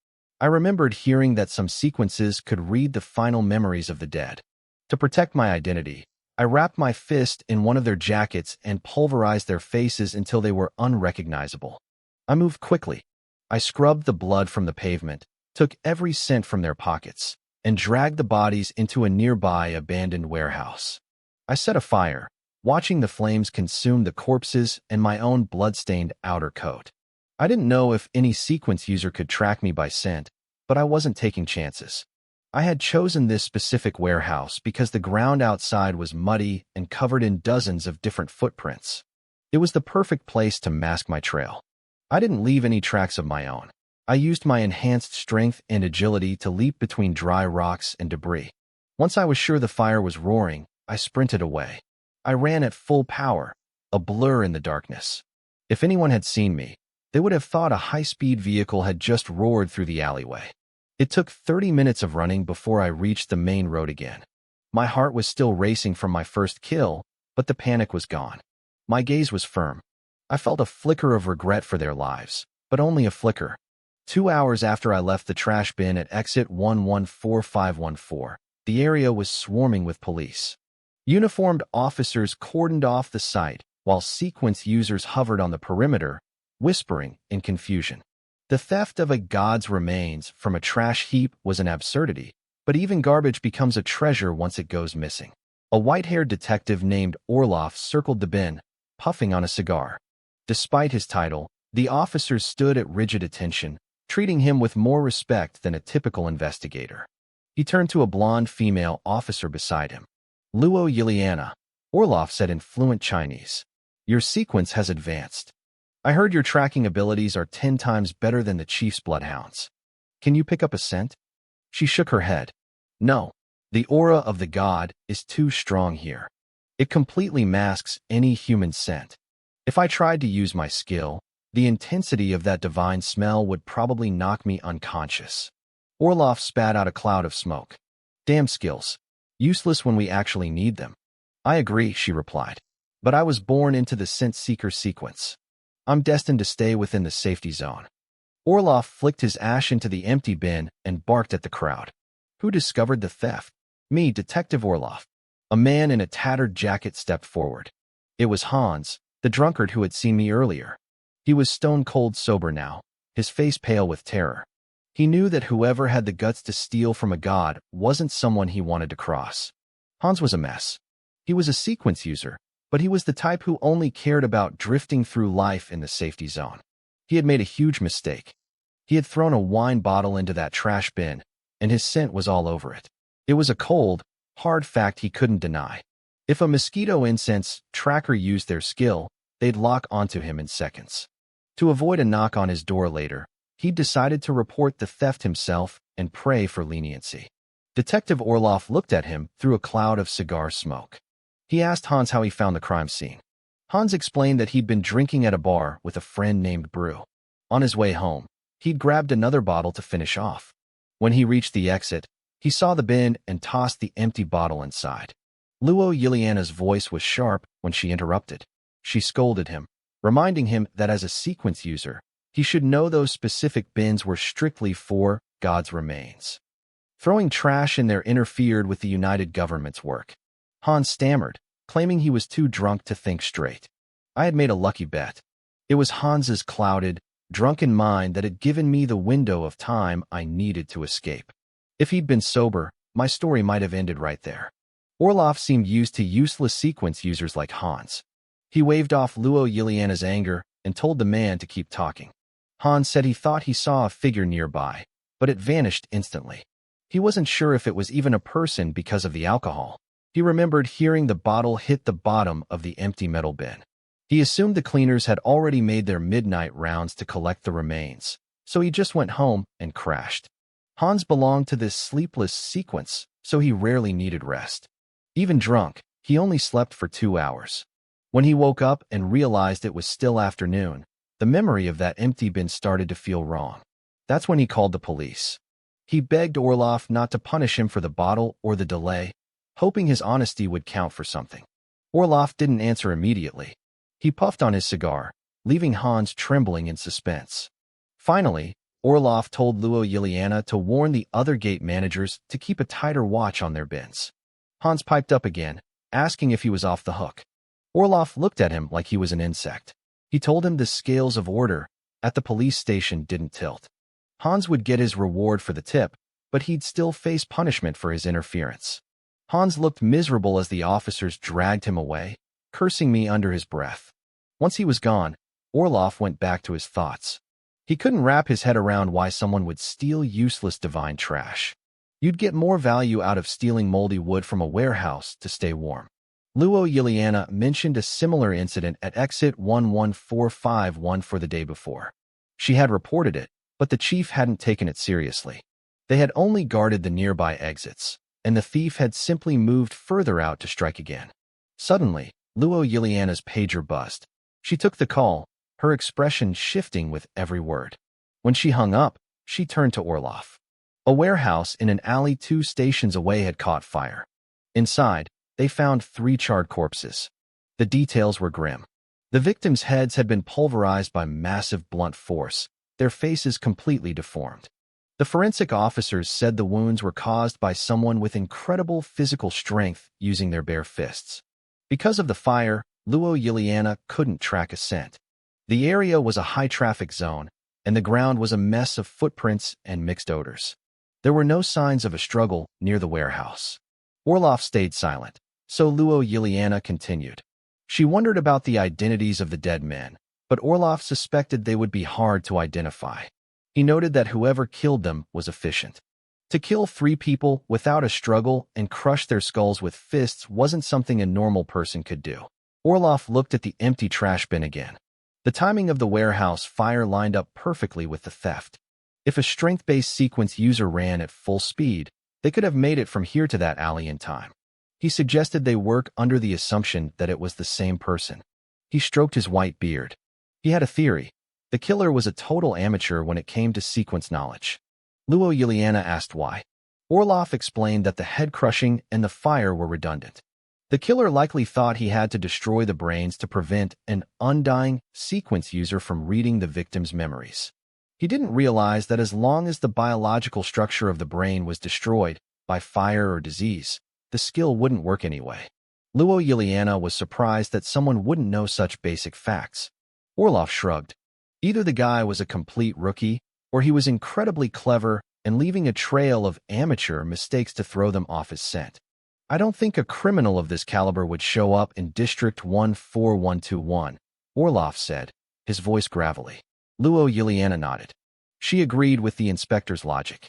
I remembered hearing that some sequences could read the final memories of the dead. To protect my identity, I wrapped my fist in one of their jackets and pulverized their faces until they were unrecognizable. I moved quickly. I scrubbed the blood from the pavement, took every cent from their pockets, and dragged the bodies into a nearby abandoned warehouse. I set a fire, watching the flames consume the corpses and my own blood-stained outer coat. I didn't know if any sequence user could track me by scent, but I wasn't taking chances. I had chosen this specific warehouse because the ground outside was muddy and covered in dozens of different footprints. It was the perfect place to mask my trail. I didn't leave any tracks of my own. I used my enhanced strength and agility to leap between dry rocks and debris. Once I was sure the fire was roaring, I sprinted away. I ran at full power, a blur in the darkness. If anyone had seen me, they would have thought a high-speed vehicle had just roared through the alleyway. It took 30 minutes of running before I reached the main road again. My heart was still racing from my first kill, but the panic was gone. My gaze was firm. I felt a flicker of regret for their lives, but only a flicker. 2 hours after I left the trash bin at exit 114514, the area was swarming with police. Uniformed officers cordoned off the site, while sequence users hovered on the perimeter, whispering in confusion. The theft of a god's remains from a trash heap was an absurdity, but even garbage becomes a treasure once it goes missing. A white-haired detective named Orloff circled the bin, puffing on a cigar. Despite his title, the officers stood at rigid attention, treating him with more respect than a typical investigator. He turned to a blonde female officer beside him. "Luo Yiliana," Orloff said in fluent Chinese. "Your sequence has advanced. I heard your tracking abilities are 10 times better than the chief's bloodhounds. Can you pick up a scent?" She shook her head. "No, the aura of the god is too strong here. It completely masks any human scent. If I tried to use my skill, the intensity of that divine smell would probably knock me unconscious." Orloff spat out a cloud of smoke. "Damn skills. Useless when we actually need them." "I agree," she replied. "But I was born into the scent seeker sequence. I'm destined to stay within the safety zone." Orloff flicked his ash into the empty bin and barked at the crowd. "Who discovered the theft?" "Me, Detective Orloff." A man in a tattered jacket stepped forward. It was Hans, the drunkard who had seen me earlier. He was stone-cold sober now, his face pale with terror. He knew that whoever had the guts to steal from a god wasn't someone he wanted to cross. Hans was a mess. He was a sequence user, but he was the type who only cared about drifting through life in the safety zone. He had made a huge mistake. He had thrown a wine bottle into that trash bin, and his scent was all over it. It was a cold, hard fact he couldn't deny. If a mosquito incense tracker used their skill, they'd lock onto him in seconds. To avoid a knock on his door later, he decided to report the theft himself and pray for leniency. Detective Orloff looked at him through a cloud of cigar smoke. He asked Hans how he found the crime scene. Hans explained that he'd been drinking at a bar with a friend named Brew. On his way home, he'd grabbed another bottle to finish off. When he reached the exit, he saw the bin and tossed the empty bottle inside. Luo Yiliana's voice was sharp when she interrupted. She scolded him, reminding him that as a sequence user, he should know those specific bins were strictly for God's remains. Throwing trash in there interfered with the United Government's work. Hans stammered, claiming he was too drunk to think straight. I had made a lucky bet. It was Hans's clouded, drunken mind that had given me the window of time I needed to escape. If he'd been sober, my story might have ended right there. Orloff seemed used to useless sequence users like Hans. He waved off Luo Yiliana's anger and told the man to keep talking. Hans said he thought he saw a figure nearby, but it vanished instantly. He wasn't sure if it was even a person because of the alcohol. He remembered hearing the bottle hit the bottom of the empty metal bin. He assumed the cleaners had already made their midnight rounds to collect the remains, so he just went home and crashed. Hans belonged to this sleepless sequence, so he rarely needed rest. Even drunk, he only slept for 2 hours. When he woke up and realized it was still afternoon, the memory of that empty bin started to feel wrong. That's when he called the police. He begged Orloff not to punish him for the bottle or the delay, hoping his honesty would count for something. Orloff didn't answer immediately. He puffed on his cigar, leaving Hans trembling in suspense. Finally, Orloff told Luo Yiliana to warn the other gate managers to keep a tighter watch on their bins. Hans piped up again, asking if he was off the hook. Orloff looked at him like he was an insect. He told him the scales of order at the police station didn't tilt. Hans would get his reward for the tip, but he'd still face punishment for his interference. Hans looked miserable as the officers dragged him away, cursing me under his breath. Once he was gone, Orloff went back to his thoughts. He couldn't wrap his head around why someone would steal useless divine trash. You'd get more value out of stealing moldy wood from a warehouse to stay warm. Luo Yiliana mentioned a similar incident at exit 11451 for the day before. She had reported it, but the chief hadn't taken it seriously. They had only guarded the nearby exits, and the thief had simply moved further out to strike again. Suddenly, Luo Yiliana's pager buzzed. She took the call, her expression shifting with every word. When she hung up, she turned to Orloff. A warehouse in an alley 2 stations away had caught fire. Inside, they found 3 charred corpses. The details were grim. The victims' heads had been pulverized by massive blunt force, their faces completely deformed. The forensic officers said the wounds were caused by someone with incredible physical strength using their bare fists. Because of the fire, Luo Yiliana couldn't track a scent. The area was a high-traffic zone, and the ground was a mess of footprints and mixed odors. There were no signs of a struggle near the warehouse. Orloff stayed silent, so Luo Yiliana continued. She wondered about the identities of the dead men, but Orloff suspected they would be hard to identify. He noted that whoever killed them was efficient. To kill 3 people without a struggle and crush their skulls with fists wasn't something a normal person could do. Orloff looked at the empty trash bin again. The timing of the warehouse fire lined up perfectly with the theft. If a strength-based sequence user ran at full speed, they could have made it from here to that alley in time. He suggested they work under the assumption that it was the same person. He stroked his white beard. He had a theory. The killer was a total amateur when it came to sequence knowledge. Luo Yiliana asked why. Orloff explained that the head crushing and the fire were redundant. The killer likely thought he had to destroy the brains to prevent an undying sequence user from reading the victim's memories. He didn't realize that as long as the biological structure of the brain was destroyed by fire or disease, the skill wouldn't work anyway. Luo Yiliana was surprised that someone wouldn't know such basic facts. Orloff shrugged. Either the guy was a complete rookie, or he was incredibly clever and leaving a trail of amateur mistakes to throw them off his scent. I don't think a criminal of this caliber would show up in District 14121, Orloff said, his voice gravelly. Luo Yiliana nodded. She agreed with the inspector's logic.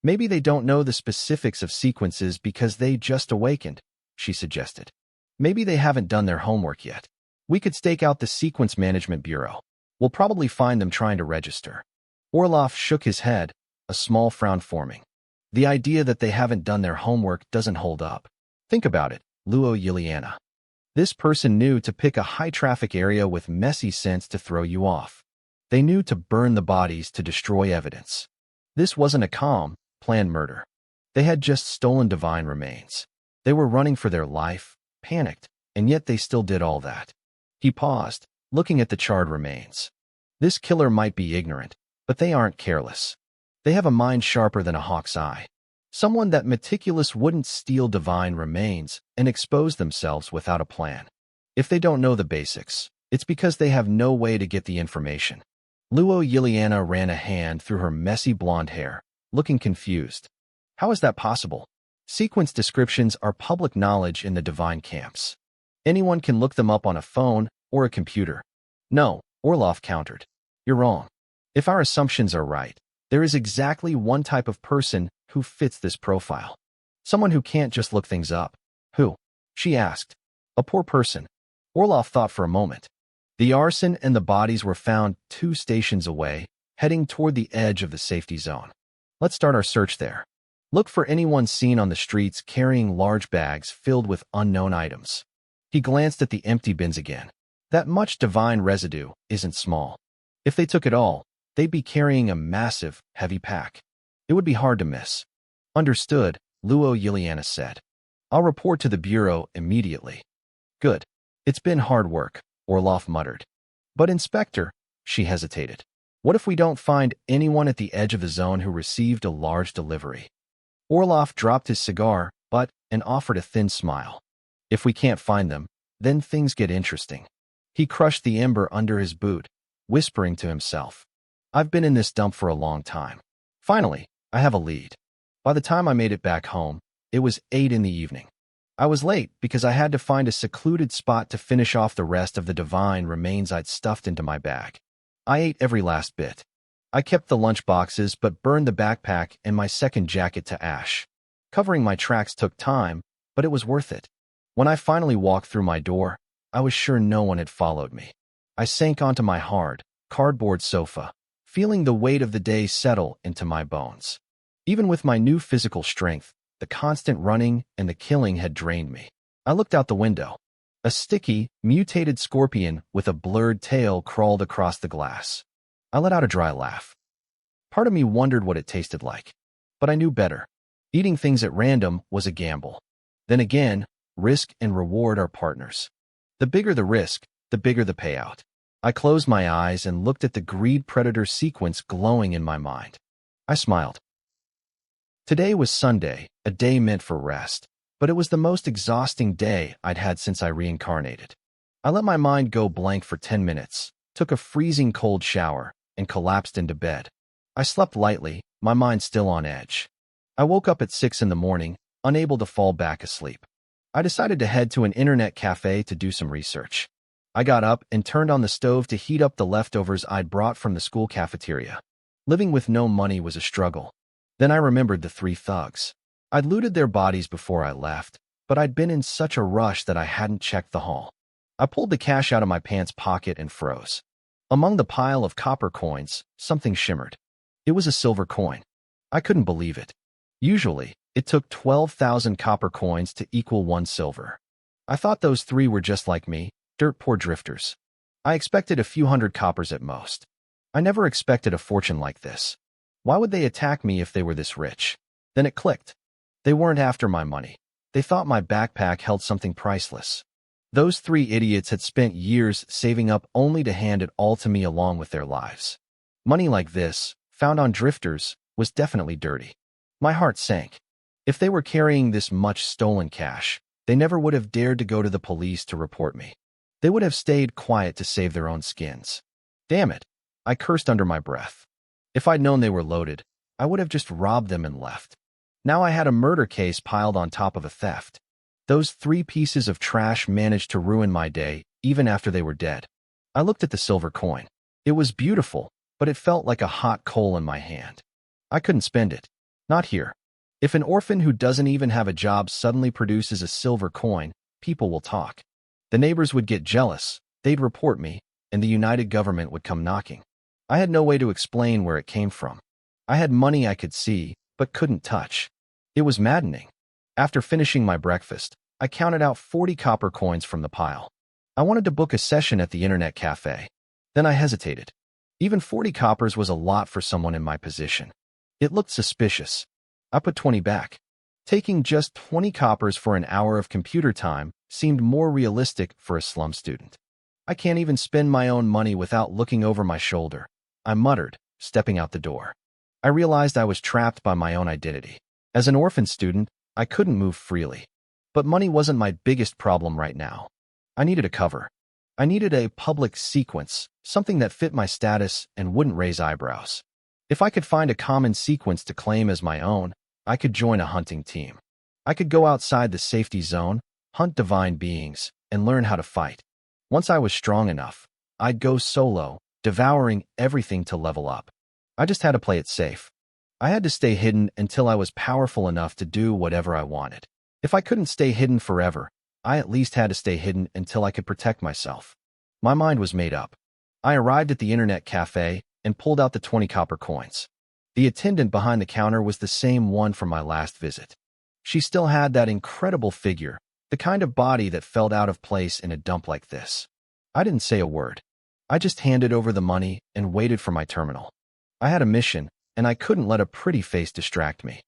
Maybe they don't know the specifics of sequences because they just awakened, she suggested. Maybe they haven't done their homework yet. We could stake out the Sequence Management Bureau. We'll probably find them trying to register. Orloff shook his head, a small frown forming. The idea that they haven't done their homework doesn't hold up. Think about it, Luo Yiliana. This person knew to pick a high-traffic area with messy scents to throw you off. They knew to burn the bodies to destroy evidence. This wasn't a calm, planned murder. They had just stolen divine remains. They were running for their life, panicked, and yet they still did all that. He paused, looking at the charred remains. This killer might be ignorant, but they aren't careless. They have a mind sharper than a hawk's eye. Someone that meticulous wouldn't steal divine remains and expose themselves without a plan. If they don't know the basics, it's because they have no way to get the information. Luo Yiliana ran a hand through her messy blonde hair, looking confused. How is that possible? Sequence descriptions are public knowledge in the divine camps. Anyone can look them up on a phone or a computer. No, Orloff countered. You're wrong. If our assumptions are right, there is exactly one type of person who fits this profile. Someone who can't just look things up. Who? She asked. A poor person. Orloff thought for a moment. The arson and the bodies were found 2 stations away, heading toward the edge of the safety zone. Let's start our search there. Look for anyone seen on the streets carrying large bags filled with unknown items. He glanced at the empty bins again. That much divine residue isn't small. If they took it all, they'd be carrying a massive, heavy pack. It would be hard to miss. Understood, Luo Yiliana said. I'll report to the Bureau immediately. Good. It's been hard work, Orloff muttered. But Inspector, she hesitated. What if we don't find anyone at the edge of the zone who received a large delivery? Orloff dropped his cigar, and offered a thin smile. If we can't find them, then things get interesting. He crushed the ember under his boot, whispering to himself. I've been in this dump for a long time. Finally, I have a lead. By the time I made it back home, it was 8 in the evening. I was late because I had to find a secluded spot to finish off the rest of the divine remains I'd stuffed into my bag. I ate every last bit. I kept the lunch boxes but burned the backpack and my second jacket to ash. Covering my tracks took time, but it was worth it. When I finally walked through my door, I was sure no one had followed me. I sank onto my hard, cardboard sofa, feeling the weight of the day settle into my bones. Even with my new physical strength, the constant running and the killing had drained me. I looked out the window. A sticky, mutated scorpion with a blurred tail crawled across the glass. I let out a dry laugh. Part of me wondered what it tasted like. But I knew better. Eating things at random was a gamble. Then again, risk and reward are partners. The bigger the risk, the bigger the payout. I closed my eyes and looked at the greed predator sequence glowing in my mind. I smiled. Today was Sunday, a day meant for rest, but it was the most exhausting day I'd had since I reincarnated. I let my mind go blank for 10 minutes, took a freezing cold shower, and collapsed into bed. I slept lightly, my mind still on edge. I woke up at 6 in the morning, unable to fall back asleep. I decided to head to an internet cafe to do some research. I got up and turned on the stove to heat up the leftovers I'd brought from the school cafeteria. Living with no money was a struggle. Then I remembered the 3 thugs. I'd looted their bodies before I left, but I'd been in such a rush that I hadn't checked the haul. I pulled the cash out of my pants pocket and froze. Among the pile of copper coins, something shimmered. It was a silver coin. I couldn't believe it. Usually, it took 12,000 copper coins to equal 1 silver. I thought those 3 were just like me, dirt-poor drifters. I expected a few hundred coppers at most. I never expected a fortune like this. Why would they attack me if they were this rich? Then it clicked. They weren't after my money. They thought my backpack held something priceless. Those 3 idiots had spent years saving up only to hand it all to me along with their lives. Money like this, found on drifters, was definitely dirty. My heart sank. If they were carrying this much stolen cash, they never would have dared to go to the police to report me. They would have stayed quiet to save their own skins. Damn it, I cursed under my breath. If I'd known they were loaded, I would have just robbed them and left. Now I had a murder case piled on top of a theft. Those 3 pieces of trash managed to ruin my day, even after they were dead. I looked at the silver coin. It was beautiful, but it felt like a hot coal in my hand. I couldn't spend it. Not here. If an orphan who doesn't even have a job suddenly produces a silver coin, people will talk. The neighbors would get jealous, they'd report me, and the United Government would come knocking. I had no way to explain where it came from. I had money I could see, but couldn't touch. It was maddening. After finishing my breakfast, I counted out 40 copper coins from the pile. I wanted to book a session at the internet cafe. Then I hesitated. Even 40 coppers was a lot for someone in my position. It looked suspicious. I put 20 back. Taking just 20 coppers for an hour of computer time seemed more realistic for a slum student. I can't even spend my own money without looking over my shoulder, I muttered, stepping out the door. I realized I was trapped by my own identity. As an orphan student, I couldn't move freely. But money wasn't my biggest problem right now. I needed a cover. I needed a public sequence, something that fit my status and wouldn't raise eyebrows. If I could find a common sequence to claim as my own, I could join a hunting team. I could go outside the safety zone, hunt divine beings, and learn how to fight. Once I was strong enough, I'd go solo, devouring everything to level up. I just had to play it safe. I had to stay hidden until I was powerful enough to do whatever I wanted. If I couldn't stay hidden forever, I at least had to stay hidden until I could protect myself. My mind was made up. I arrived at the internet cafe and pulled out the 20 copper coins. The attendant behind the counter was the same one from my last visit. She still had that incredible figure, the kind of body that felt out of place in a dump like this. I didn't say a word. I just handed over the money and waited for my terminal. I had a mission, and I couldn't let a pretty face distract me.